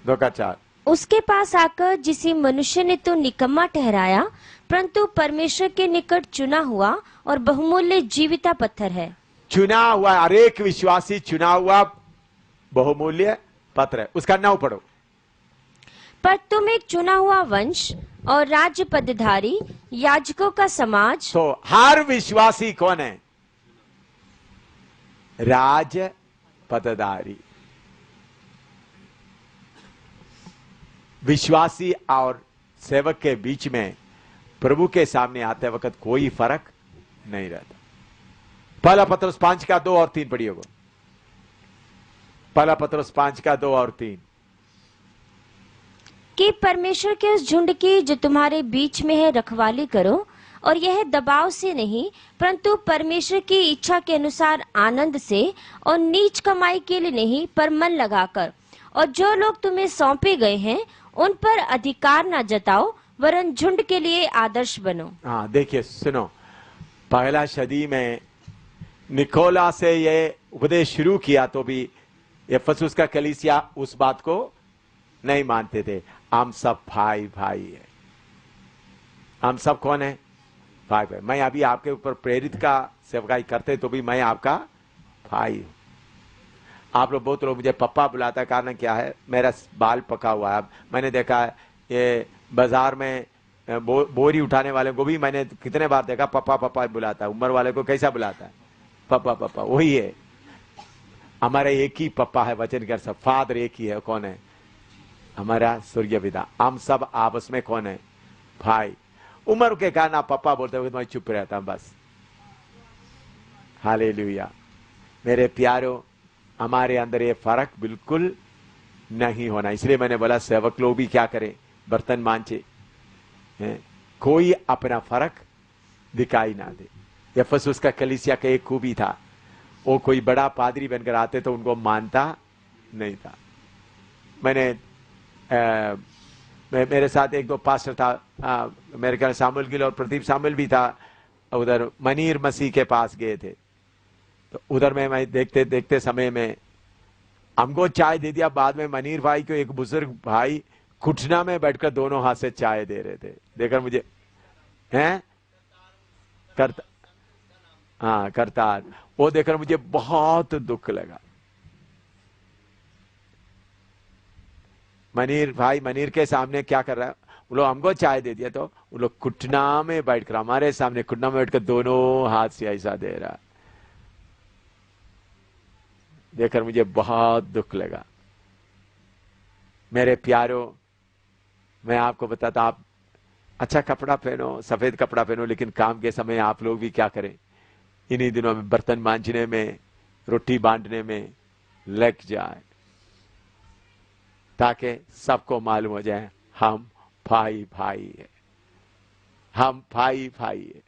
Speaker 1: 2:4।
Speaker 2: उसके पास आकर जिसे मनुष्य ने तो निकम्मा ठहराया, परंतु परमेश्वर के निकट चुना हुआ और बहुमूल्य जीविता पत्थर है।
Speaker 1: चुना हुआ, हर एक विश्वासी चुना हुआ बहुमूल्य पत्र है। उसका 9 पढ़ो।
Speaker 2: पर तुम एक चुना हुआ वंश और राज्य पदधारी, याजकों का समाज।
Speaker 1: तो हर विश्वासी कौन है? राज पदधारी। विश्वासी और सेवक के बीच में प्रभु के सामने आते वक्त कोई फर्क नहीं रहता। पहला पत्रुस 5:2 और 3 पढ़िएगा। पहला पत्रुस 5:2 और 3।
Speaker 2: कि परमेश्वर के उस झुंड की जो तुम्हारे बीच में है रखवाली करो, और यह दबाव से नहीं परंतु परमेश्वर की इच्छा के अनुसार आनंद से, और नीच कमाई के लिए नहीं पर मन लगाकर। और जो लोग तुम्हें सौंपे गए हैं उन पर अधिकार न जताओ, वरन झुंड के लिए आदर्श बनो।
Speaker 1: हाँ देखिए, सुनो, पहला सदी में निकोला से ये उपदेश शुरू किया तो भी इफिसुस का कलीसिया उस बात को नहीं मानते थे। हम सब भाई भाई है। हम सब कौन है? भाई भाई। मैं अभी आपके ऊपर प्रेरित का सेवकाई करते तो भी मैं आपका भाई हूं। आप लोग, बहुत लोग मुझे पप्पा बुलाता है। कारण क्या है? मेरा बाल पका हुआ है। मैंने देखा है ये बाजार में बोरी उठाने वाले को भी मैंने कितने बार देखा पप्पा पप्पा बुलाता है। उम्र वाले को कैसा बुलाता है? पप्पा पप्पा। वही है, हमारा एक ही पप्पा है, वचन के अनुसार फादर एक ही है। कौन है? हमारा सूर्य पिता। हम सब आपस में कौन है? भाई। उम्र के कारण आप पप्पा बोलते हो, मैं चुप रहता हूं बस। हालेलुया। मेरे प्यारों, हमारे अंदर ये फर्क बिल्कुल नहीं होना। इसलिए मैंने बोला सेवक लोग भी क्या करें? बर्तन मांजे, कोई अपना फर्क दिखाई ना दे। यफसुस का कलीसिया का एक खूबी था, वो कोई बड़ा पादरी बनकर आते तो उनको मानता नहीं था। मेरे साथ एक दो पास्टर था, मेरे ख्याल सामुएल गिल और प्रदीप सामुएल भी था। उधर मनीर मसीह के पास गए थे, तो उधर में मैं देखते देखते समय में हमको चाय दे दिया। बाद में मनीर भाई को एक बुजुर्ग भाई घुटना में बैठकर दोनों हाथ से चाय दे रहे थे। देखकर मुझे हैं करता, हाँ करतार, वो देखकर मुझे बहुत दुख लगा। मनीर भाई मनीर के सामने क्या कर रहा है? वो लोग हमको चाय दे दिया, तो वो लोग घुटना में बैठकर हमारे सामने घुटना में बैठकर दोनों हाथ से ऐसा दे रहा। देखकर मुझे बहुत दुख लगा। मेरे प्यारों, मैं आपको बताता, आप अच्छा कपड़ा पहनो, सफेद कपड़ा पहनो, लेकिन काम के समय आप लोग भी क्या करें? इन्हीं दिनों में बर्तन मांजने में, रोटी बांटने में लग जाए, ताकि सबको मालूम हो जाए हम भाई भाई है, हम भाई भाई है।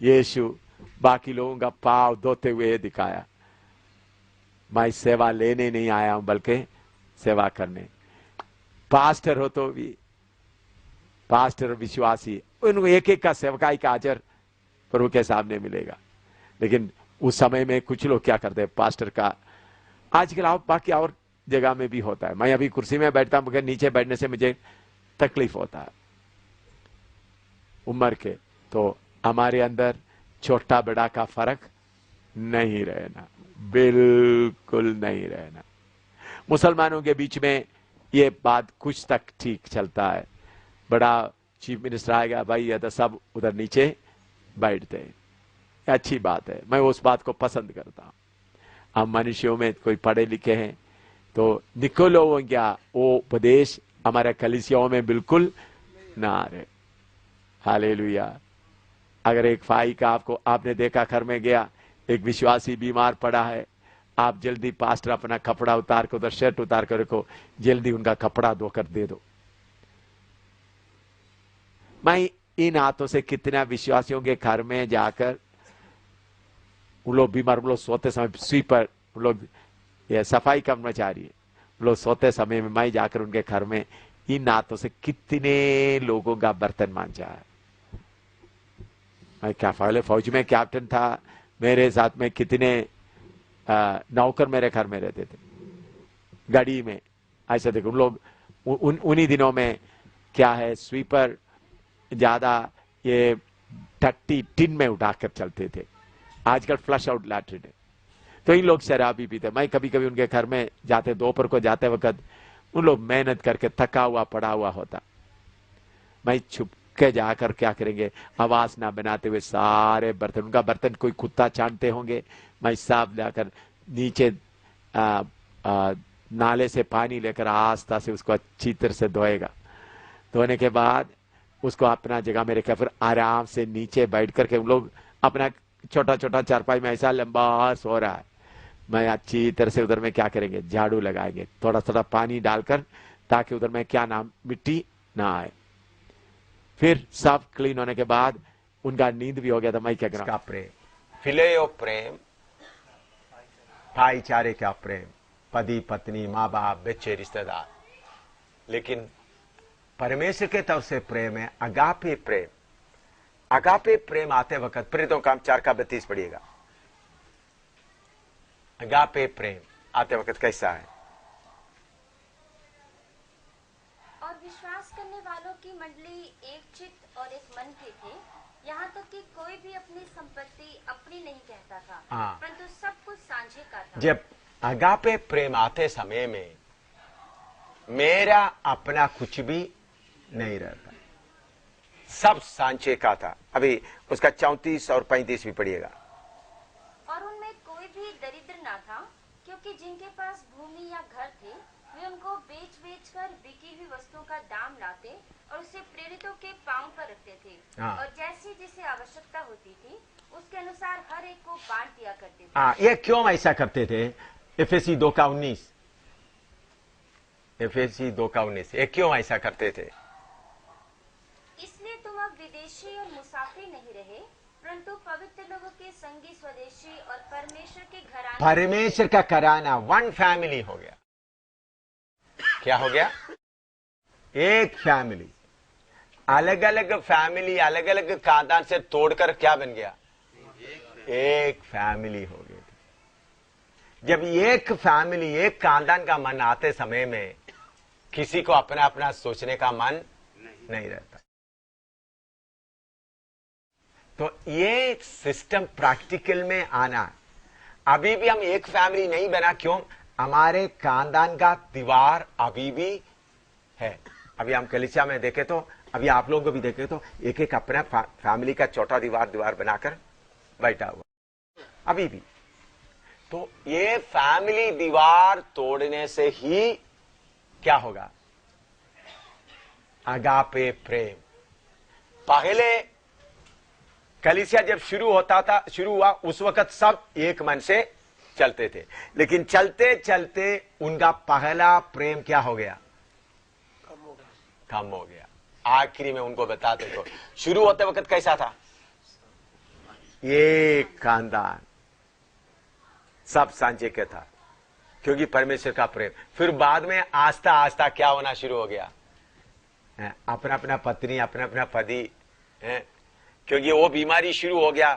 Speaker 1: यीशु बाकी लोगों का पाव धोते हुए दिखाया, मैं सेवा लेने नहीं आया हूं बल्कि सेवा करने। पास्टर हो तो भी, पास्टर विश्वासी, उनको एक एक का सेवकाई का अजर प्रभु के सामने मिलेगा। लेकिन उस समय में कुछ लोग क्या करते हैं? पास्टर का आजकल आप बाकी और जगह में भी होता है। मैं अभी कुर्सी में बैठता हूं, मगर नीचे बैठने से मुझे तकलीफ होता है उम्र के। तो हमारे अंदर छोटा बड़ा का फर्क नहीं रहना, बिल्कुल नहीं रहना। मुसलमानों के बीच में ये बात कुछ तक ठीक चलता है। बड़ा चीफ मिनिस्टर आएगा भाई, या तो सब उधर नीचे बैठते हैं, अच्छी बात है, मैं उस बात को पसंद करता हूं। हम मनुष्यों में कोई पढ़े लिखे हैं तो निकोलो हो गया, वो उपदेश हमारे कलीसियाओं में बिल्कुल ना आ रहे। हालेलुया। अगर एक भाई का आपने देखा, घर में गया, एक विश्वासी बीमार पड़ा है, आप जल्दी पास्टर अपना कपड़ा उतार कर, उधर शर्ट उतार कर रखो, जल्दी उनका कपड़ा धोकर दे दो। मैं इन हाथों से कितना विश्वासियों के घर में जाकर, वो लोग बीमार, वो लोग सोते समय, स्वीपर, वो लोग ये सफाई कर्मचारी, वो लोग सोते समय में मैं जाकर उनके घर में इन हाथों से कितने लोगों का बर्तन मांजा है। मैं क्या पहले फौज में कैप्टन था, मेरे साथ में कितने नौकर मेरे घर में रहते थे, गाड़ी में। ऐसा देखो, उन लोग उन्हीं दिनों में क्या है, स्वीपर ज्यादा ये टट्टी टिन में उठाकर चलते थे, आजकल फ्लश आउट लैट्रिन है। तो इन लोग शराबी पीते। मैं कभी कभी उनके घर में जाते, दोपहर को जाते वक्त उन लोग मेहनत करके थका हुआ पड़ा हुआ होता, मैं छुप के जाकर क्या करेंगे, आवाज ना बनाते हुए सारे बर्तन, उनका बर्तन कोई कुत्ता छानते होंगे, मैं साफ लाकर नीचे नाले से पानी लेकर आस्था से उसको अच्छी तरह से धोएगा। धोने के बाद उसको अपना जगह में रखा, फिर आराम से नीचे बैठ करके उन लोग अपना छोटा छोटा चारपाई में ऐसा लंबा सो रहा है, मैं अच्छी तरह से उधर में क्या करेंगे, झाड़ू लगाएंगे, थोड़ा थोड़ा पानी डालकर, ताकि उधर में क्या नाम, मिट्टी ना आए। फिर सब क्लीन होने के बाद उनका नींद भी हो गया था। मैं क्या करा, प्रेम, फिलेयो प्रेम, भाईचारे का प्रेम, पति पत्नी, माँ बाप, बच्चे, रिश्तेदार। लेकिन परमेश्वर के तरफ से प्रेम है अगापे प्रेम। अगापे प्रेम आते वक्त प्रेरितों काम 4:32 पढ़िएगा। अगापे प्रेम आते वक्त कैसा है?
Speaker 2: और विश्वास करने वालों की मंडली एक चित्त और एक मन के थे, यहाँ तक कि कोई भी अपनी संपत्ति अपनी नहीं कहता था, परंतु सब कुछ सांझे का था।
Speaker 1: जब अगापे प्रेम आते समय में मेरा अपना कुछ भी नहीं रहता, सब सांचे का था। अभी उसका 34 और 35 भी पढ़िएगा।
Speaker 2: और उनमें कोई भी दरिद्र ना था, क्योंकि कि जिनके पास भूमि या घर थे वे उनको बेच कर बिकी हुई वस्तुओं का दाम लाते और उसे प्रेरितों के पांव पर रखते थे।
Speaker 1: हाँ।
Speaker 2: और जैसी जिसे आवश्यकता होती थी उसके अनुसार हर एक को बांट दिया करते थे।
Speaker 1: ये क्यों ऐसा करते थे? एफएसी 2:19, एफएसी 2:19, ये क्यों ऐसा करते थे?
Speaker 2: इसलिए तुम अब विदेशी और मुसाफिर नहीं रहे, परंतु पवित्र लोगों के संगी स्वदेशी और परमेश्वर के घराने,
Speaker 1: परमेश्वर का घराना, वन फैमिली हो गया। क्या हो गया? एक फैमिली। अलग अलग फैमिली, अलग अलग खानदान से तोड़कर क्या बन गया? एक फैमिली हो गई। जब एक फैमिली, एक खानदान का मन आते समय में किसी को अपना अपना सोचने का मन नहीं रहता। तो ये सिस्टम प्रैक्टिकल में आना। अभी भी हम एक फैमिली नहीं बना, क्यों? हमारे खानदान का दीवार अभी भी है। अभी हम कलीसिया में देखे तो, अभी आप लोगों को भी देखे तो, एक एक अपना फैमिली का छोटा दीवार बनाकर बैठा हुआ अभी भी। तो ये फैमिली दीवार तोड़ने से ही क्या होगा? अगापे प्रेम। पहले कलीसिया जब शुरू हुआ उस वक्त सब एक मन से चलते थे, लेकिन चलते चलते उनका पहला प्रेम क्या हो गया? कम हो गया। आखिरी में उनको बताते तो शुरू होते वक्त कैसा था? एक खानदान, सब सांझे के था, क्योंकि परमेश्वर का प्रेम। फिर बाद में आस्ता आस्ता क्या होना शुरू हो गया? अपना अपना पत्नी, अपना अपना पति, क्योंकि वो बीमारी शुरू हो गया,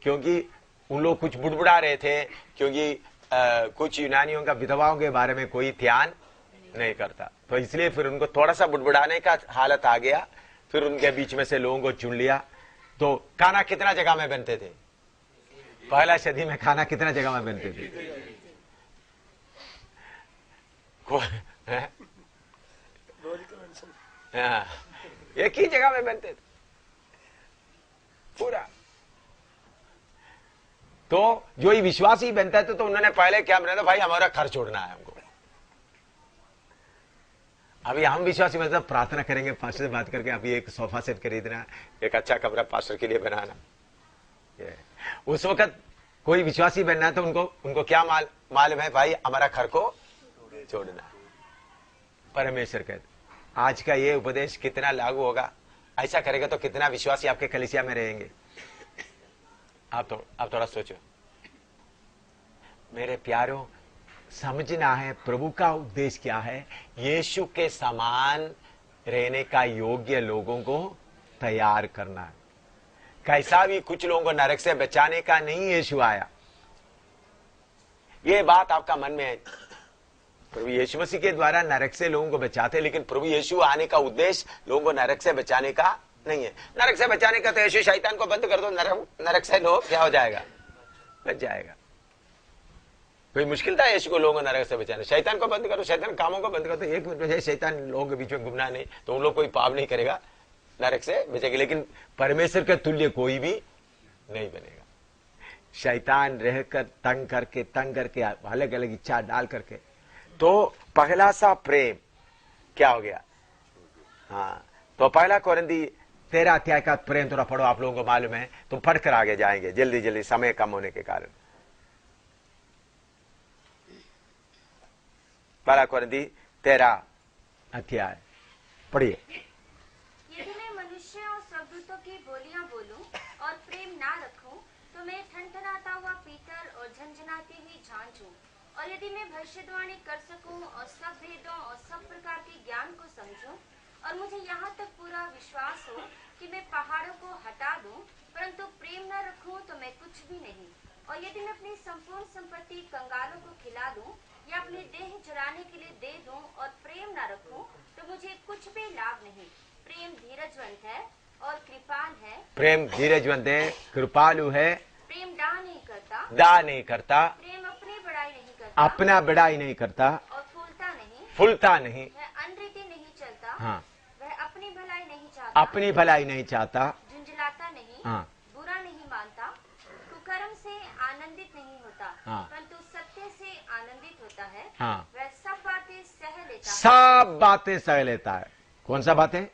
Speaker 1: क्योंकि उन लोग कुछ बुड़बुड़ा रहे थे, क्योंकि कुछ यूनानियों का विधवाओं के बारे में कोई ध्यान नहीं करता, तो इसलिए फिर उनको थोड़ा सा बुड़बुड़ाने का हालत आ गया। फिर उनके बीच में से लोगों को चुन लिया। तो खाना कितना जगह में बनते थे? पहला सदी में खाना कितना जगह में बनते थे? एक ही जगह में बनते थे पूरा। तो जो ही विश्वासी बनता है तो उन्होंने पहले क्या बनाया था? भाई हमारा घर छोड़ना है हमको। अभी हम विश्वासी मतलब प्रार्थना करेंगे पास्टर से बात करके, अभी एक सोफा सेट खरीदना, एक अच्छा कमरा पास्टर के लिए बनाना। उस वक्त कोई विश्वासी बनना है तो उनको क्या मालूम है? भाई हमारा घर को छोड़ना। परमेश्वर कहते आज का ये उपदेश कितना लागू होगा? ऐसा करेगा तो कितना विश्वासी आपके कलीसिया में रहेंगे? आप थोड़ा सोचो। मेरे प्यारों, समझना है प्रभु का उद्देश्य क्या है। यीशु के समान रहने का योग्य लोगों को तैयार करना है। कैसा भी कुछ लोगों को नरक से बचाने का नहीं यीशु आया। ये बात आपका मन में है। प्रभु यीशु मसीह के द्वारा नरक से लोगों को बचाते, लेकिन प्रभु यीशु आने का उद्देश्य लोगों को नरक से बचाने का नहीं है। नरक से बचाने का तो यीशु शैतान को बंद कर दो, नरक से लोग क्या हो जाएगा? बच जाएगा। कोई मुश्किल था यीशु को लोगों को नरक से बचाने? शैतान को बंद करो, शैतान कामों को बंद करो, तो एक मिनट में शैतान लोगों के बीच में घूमना नहीं, तो उन लोग कोई पाप नहीं करेगा, नरक से बचेगा। लेकिन परमेश्वर के तुल्य कोई भी नहीं बनेगा। शैतान रहकर तंग करके अलग अलग इच्छा डाल करके। तो पहला सा प्रेम क्या हो गया? हाँ, तो पहला कोरिन्थी 13 अध्याय का प्रेम थोड़ा पढ़ो, आप लोगों को मालूम है, तुम पढ़कर आगे जाएंगे जल्दी जल्दी, समय कम होने के कारण। पहला कोरिन्थी 13 अध्याय पढ़िए।
Speaker 2: यदि मैं मनुष्य और स्वर्गदूतों की बोलियां बोलूं और प्रेम ना रखूं, तो मैं ठनठनाता हुआ पीतल और झनझनाती हुई झांझ हूं। और यदि मैं भविष्यवाणी कर सकूं और सब भेदों और सब प्रकार के ज्ञान को समझूं, और मुझे यहाँ तक पूरा विश्वास हो कि मैं पहाड़ों को हटा दूं, परंतु प्रेम न रखूं तो मैं कुछ भी नहीं। और यदि मैं अपनी संपूर्ण संपत्ति कंगालों को खिला दूं या अपने देह चराने के लिए दे दूं और प्रेम न रखूं, तो मुझे कुछ भी लाभ नहीं। प्रेम धीरजवंत है और कृपाल है।
Speaker 1: प्रेम धीरजवंत है, कृपालु है।
Speaker 2: प्रेम डाह नहीं करता, प्रेम अपनी बड़ाई नहीं करता,
Speaker 1: अपना बड़ाई नहीं करता,
Speaker 2: और
Speaker 1: फूलता नहीं,
Speaker 2: वह अनरीति नहीं चलता,
Speaker 1: हाँ,
Speaker 2: वह अपनी भलाई नहीं चाहता, झुंझलाता नहीं,
Speaker 1: हाँ,
Speaker 2: बुरा नहीं मानता, कुकर्म से आनंदित नहीं होता,
Speaker 1: हाँ,
Speaker 2: परंतु सत्य से आनंदित
Speaker 1: हाँ,
Speaker 2: वह सब बातें सह लेता है।
Speaker 1: सब बातें सह लेता है। कौन सा बातें?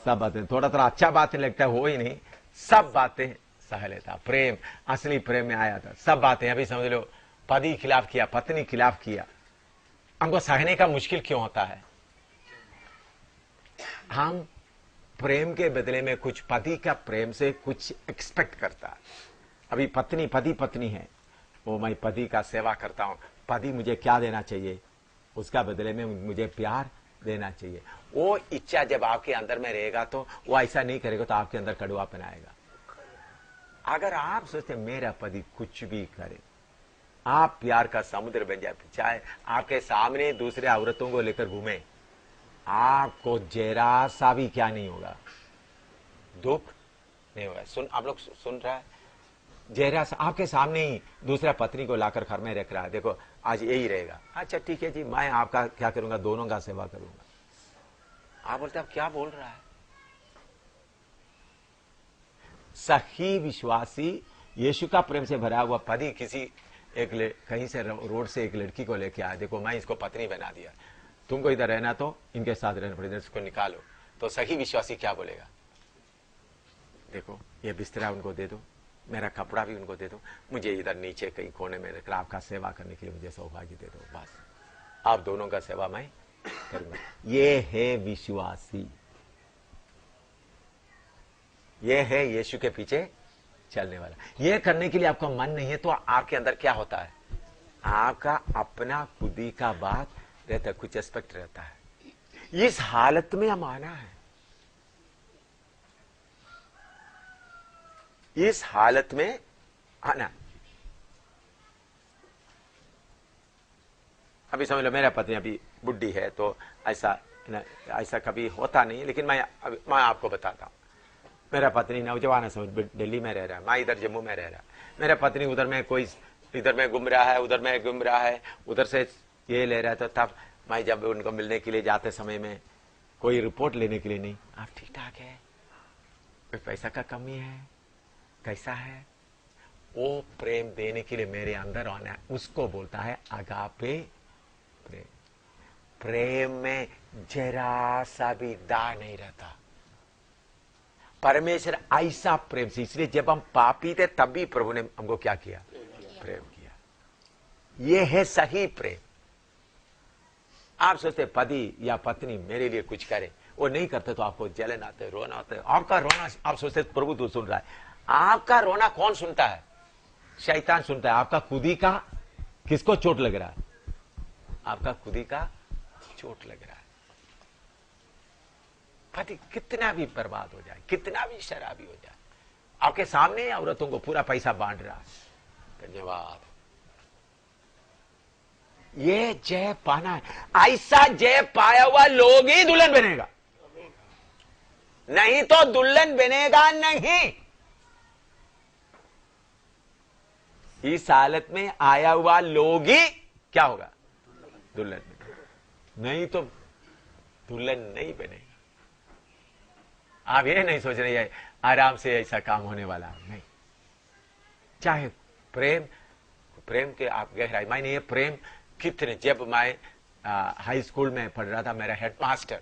Speaker 1: सब बातें। थोड़ा थोड़ा अच्छा बातें लगता है वो ही नहीं, सब बातें सह लेता। प्रेम, असली प्रेम में आया था सब बातें। अभी समझ लो, पति खिलाफ किया, पत्नी खिलाफ किया, हमको सहने का मुश्किल क्यों होता है? हम प्रेम के बदले में कुछ, पति का प्रेम से कुछ एक्सपेक्ट करता है। अभी पत्नी, पति पत्नी है, वो मैं पति का सेवा करता हूं, पति मुझे क्या देना चाहिए? उसका बदले में मुझे प्यार देना चाहिए। वो इच्छा जब आपके अंदर में रहेगा तो वो ऐसा नहीं करेगा तो आपके अंदर कड़वापन आएगा। अगर आप सोचते मेरा पति कुछ भी करे, आप प्यार का समुद्र बन जाए, चाहे आपके सामने दूसरे औरतों को लेकर घूमे, आपको जरा सा भी क्या नहीं होगा, दुख नहीं होगा। आप लोग सुन रहा है? जरा सा आपके सामने ही दूसरा पत्नी को लाकर घर में रख रहा है, देखो आज यही रहेगा, अच्छा ठीक है जी, मैं आपका क्या करूंगा, दोनों का सेवा करूंगा। आप बोलते आप क्या बोल रहा है? सही विश्वासी, यीशु का प्रेम से भरा हुआ पति किसी कहीं से रोड से एक लड़की को लेके आया, देखो मैं इसको पत्नी बना दिया, तुमको इधर रहना तो इनके साथ रहना पड़ेगा, इसको निकालो। तो सही विश्वासी क्या बोलेगा? देखो ये बिस्तरा उनको दे दो, मेरा कपड़ा भी उनको दे दो, मुझे इधर नीचे कहीं कोने में रखकर आपका सेवा करने के लिए मुझे सौभाग्य दे दो, बस आप दोनों का सेवा मैं करूंगा। ये है विश्वासी, ये है यीशु के पीछे चलने वाला। ये करने के लिए आपका मन नहीं है तो आपके अंदर क्या होता है? आपका अपना खुदी का बात रहता है, कुछ एस्पेक्ट रहता है। इस हालत में हम आना है, इस हालत में आना। अभी समझ लो मेरा पत्नी अभी बुढ़ी है तो ऐसा कभी होता नहीं, लेकिन मैं आपको बताता हूं। मेरा पत्नी नौजवान समझ दिल्ली में रह रहा है, मैं इधर जम्मू में रह रहा है, मेरा पत्नी उधर में कोई इधर में घूम रहा है, उधर में घूम रहा है, उधर से ये ले रहा है, तो तब मैं जब उनको मिलने के लिए जाते समय में कोई रिपोर्ट लेने के लिए नहीं, आप ठीक ठाक है, कोई पैसा का कमी है, कैसा है, वो प्रेम देने के लिए मेरे अंदर आना है, उसको बोलता है अगापे प्रेम। प्रेम में जरा सा भी दाग नहीं रहता। परमेश्वर ऐसा प्रेम से, इसलिए जब हम पापी थे तब भी प्रभु ने हमको क्या किया? प्रेम किया। ये है सही प्रेम। आप सोचते पति या पत्नी मेरे लिए कुछ करे, वो नहीं करते तो आपको जलन आते, रोना आता है, आपका रोना आप सोचते प्रभु तू सुन रहा है। आपका रोना कौन सुनता है? शैतान सुनता है। आपका खुदी का किसको चोट लग रहा है? आपका खुदी का चोट लग रहा है। पति कितना भी बर्बाद हो जाए, कितना भी शराबी हो जाए, आपके सामने औरतों को पूरा पैसा बांट रहा है, धन्यवाद। ये जय पाना है, ऐसा जय पाया हुआ लोग ही दुल्हन बनेगा, नहीं तो दुल्हन बनेगा नहीं। इस हालत में आया हुआ लोग ही क्या होगा? दुल्हन बनेगा, नहीं तो दुल्हन नहीं बनेगा। आप ये नहीं सोच रहे हैं आराम से ऐसा काम होने वाला नहीं। चाहे प्रेम के आप गहराई, मैंने ये प्रेम कितने, जब मैं हाई स्कूल में पढ़ रहा था, मेरा हेडमास्टर,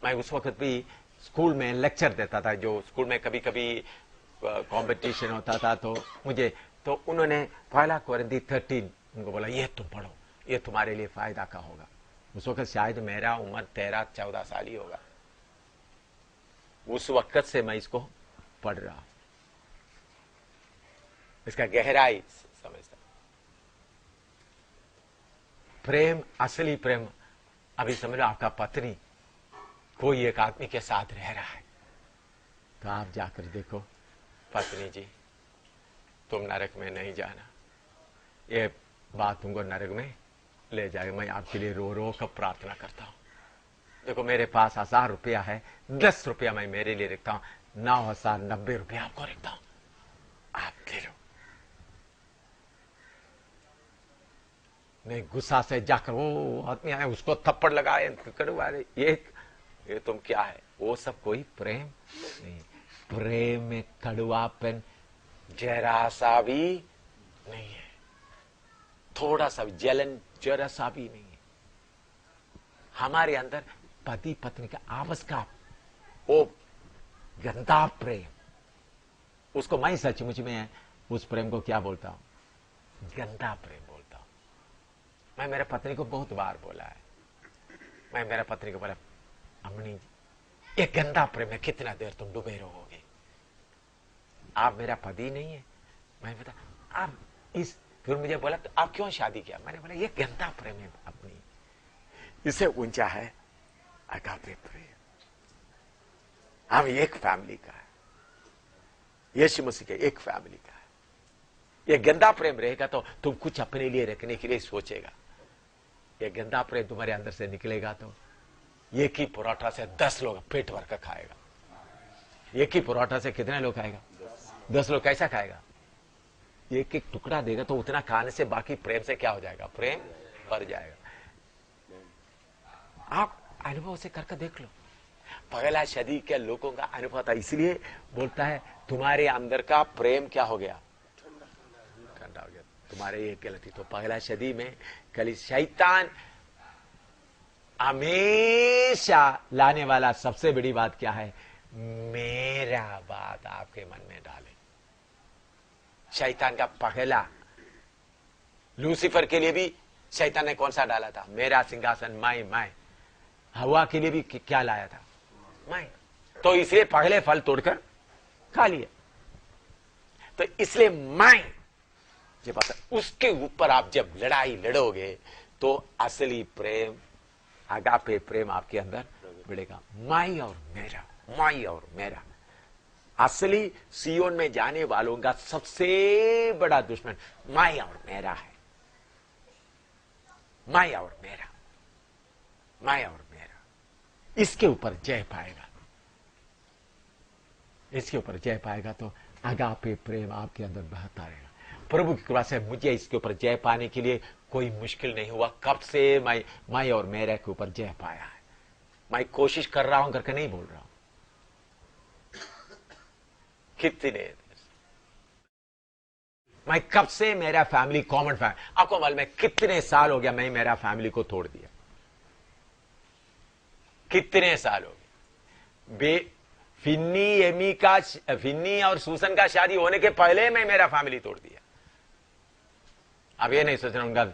Speaker 1: मैं उस वक्त भी स्कूल में लेक्चर देता था, जो स्कूल में कभी कभी कंपटीशन होता था, तो मुझे तो उन्होंने पहला कोरिन्थी 13 उनको बोला ये तुम पढ़ो, ये तुम्हारे लिए फायदा का होगा। उस वक्त शायद मेरा उम्र 13-14 साल ही होगा। उस वक्त से मैं इसको पढ़ रहा हूं, इसका गहराई समझता। प्रेम, असली प्रेम, अभी समझ लो आपका पत्नी कोई एक आदमी के साथ रह रहा है, तो आप जाकर देखो, पत्नी जी तुम नरक में नहीं जाना, ये बात तुमको नरक में ले जाएगा। मैं आपके लिए रो रो कर प्रार्थना करता हूं। देखो मेरे पास 1000 रुपया है, 10 रुपया मैं मेरे लिए रखता हूं, 9090 रुपया आपको रखता हूं, आप ले लो। नहीं गुस्सा से जाकर वो आदमी आए, उसको थप्पड़ लगाए, ये तुम क्या है? वो सब कोई प्रेम नहीं। प्रेम में कड़वापन जरा सा भी नहीं है, थोड़ा सा भी जलन जरा सा भी नहीं है। हमारे अंदर पति पत्नी का आपस का वो गंदा प्रेम, उसको मैं सचमुच में उस प्रेम को क्या बोलता हूं? गंदा प्रेम बोलता हूं। मैं मेरे पत्नी को बहुत बार बोला है, मैं मेरे पत्नी को बोला, अम्मी ये गंदा प्रेम है, कितना देर तुम डूबे रहोगे? आप मेरा पति नहीं है। मैं बता आप इस, फिर मुझे बोला तो आप क्यों शादी किया? मैंने बोला ये गंदा प्रेम है अपनी, इससे ऊंचा है अगापे प्रेम। हम एक फैमिली का है, यीशु मसीह के एक फैमिली का है। ये गंदा प्रेम रहेगा तो तुम कुछ अपने लिए रखने के लिए सोचेगा। ये गंदा प्रेम तुम्हारे अंदर से निकलेगा तो एक ही परोठा से 10 लोग पेट भर कर खाएगा। एक ही परोठा से कितने लोग खाएगा? 10 लोग। कैसा खाएगा? एक एक टुकड़ा देगा तो उतना खाने से बाकी प्रेम से क्या हो जाएगा? प्रेम भर जाएगा। आप अनुभव से करके देख लो। पहला सदी के लोगों का अनुभव था, इसलिए बोलता है तुम्हारे अंदर का प्रेम क्या हो गया? ठंडा हो गया। तुम्हारे ये गलती तो पहला सदी में कल शैतान हमेशा लाने वाला सबसे बड़ी बात क्या है? मेरा बात आपके मन में डाले। शैतान का पहला, लूसीफर के लिए भी शैतान ने कौन सा डाला था? मेरा सिंहासन मैं। हवा के लिए भी क्या लाया था? मैं। तो इसलिए पहले फल तोड़कर खा लिए। तो इसलिए मैं जब उसके ऊपर आप जब लड़ाई लड़ोगे तो असली प्रेम, अगापे प्रेम आपके अंदर बढ़ेगा। मैं और मेरा, मैं और मेरा। असली सियोन में जाने वालों का सबसे बड़ा दुश्मन मैं और मेरा है। मैं और मेरा, मैं और मेरा। इसके ऊपर जय पाएगा, इसके ऊपर जय पाएगा तो अगापे प्रेम आपके अंदर बहता रहेगा। प्रभु की कृपा से मुझे इसके ऊपर जय पाने के लिए कोई मुश्किल नहीं हुआ। कब से मैं और मेरे के ऊपर जय पाया है। मैं कोशिश कर रहा हूं करके नहीं बोल रहा हूं। कितने मैं कब से मेरा फैमिली कॉमन फैमिली, आपको मालूम है कितने साल हो गया मैं मेरा फैमिली को तोड़ दिया? कितने साल हो गए? फिन्नी और सूसन का शादी होने के पहले मैं मेरा फैमिली तोड़ दिया। अब ये नहीं सोच रहा उनका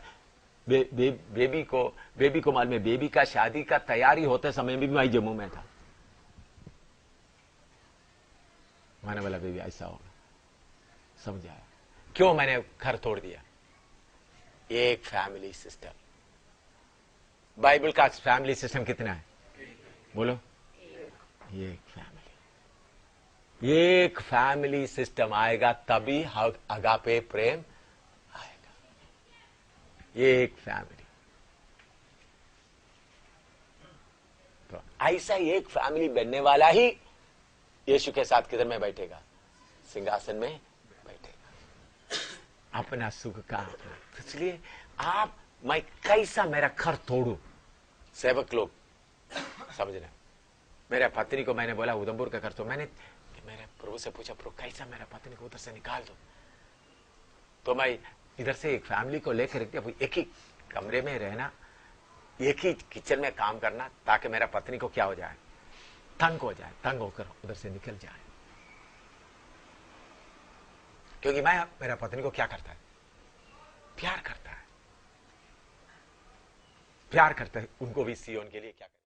Speaker 1: बेबी को मालूम है, बेबी का शादी का तैयारी होते समय भी मैं जम्मू में था। मैंने बोला बेबी ऐसा होगा, समझ आया क्यों मैंने घर तोड़ दिया? एक फैमिली सिस्टम। बाइबल का फैमिली सिस्टम कितना है? बोलो। एक फैमिली, एक फैमिली सिस्टम आएगा तभी अगापे प्रेम आएगा। एक फैमिली। तो ऐसा एक फैमिली बनने वाला ही यीशु के साथ किधर में बैठेगा? सिंहासन में बैठेगा, अपना सुख का अपना। इसलिए मैं कैसा मेरा घर तोड़ू? सेवक लोग समझना। मेरे पत्नी को मैंने बोला उधमपुर का घर, तो मैंने मेरे प्रभु से पूछा, प्रभु कैसा मेरा पत्नी को उधर से निकाल दो। तो मैं इधर से एक फैमिली को लेकर एक ही कमरे में रहना, एक ही किचन में काम करना, ताकि मेरा पत्नी को क्या हो जाए? तंग हो जाए, तंग होकर उधर से निकल जाए। क्योंकि मेरा पत्नी को क्या करता है? प्यार करता है, प्यार करता है। उनको भी सियोन के लिए क्या करता है?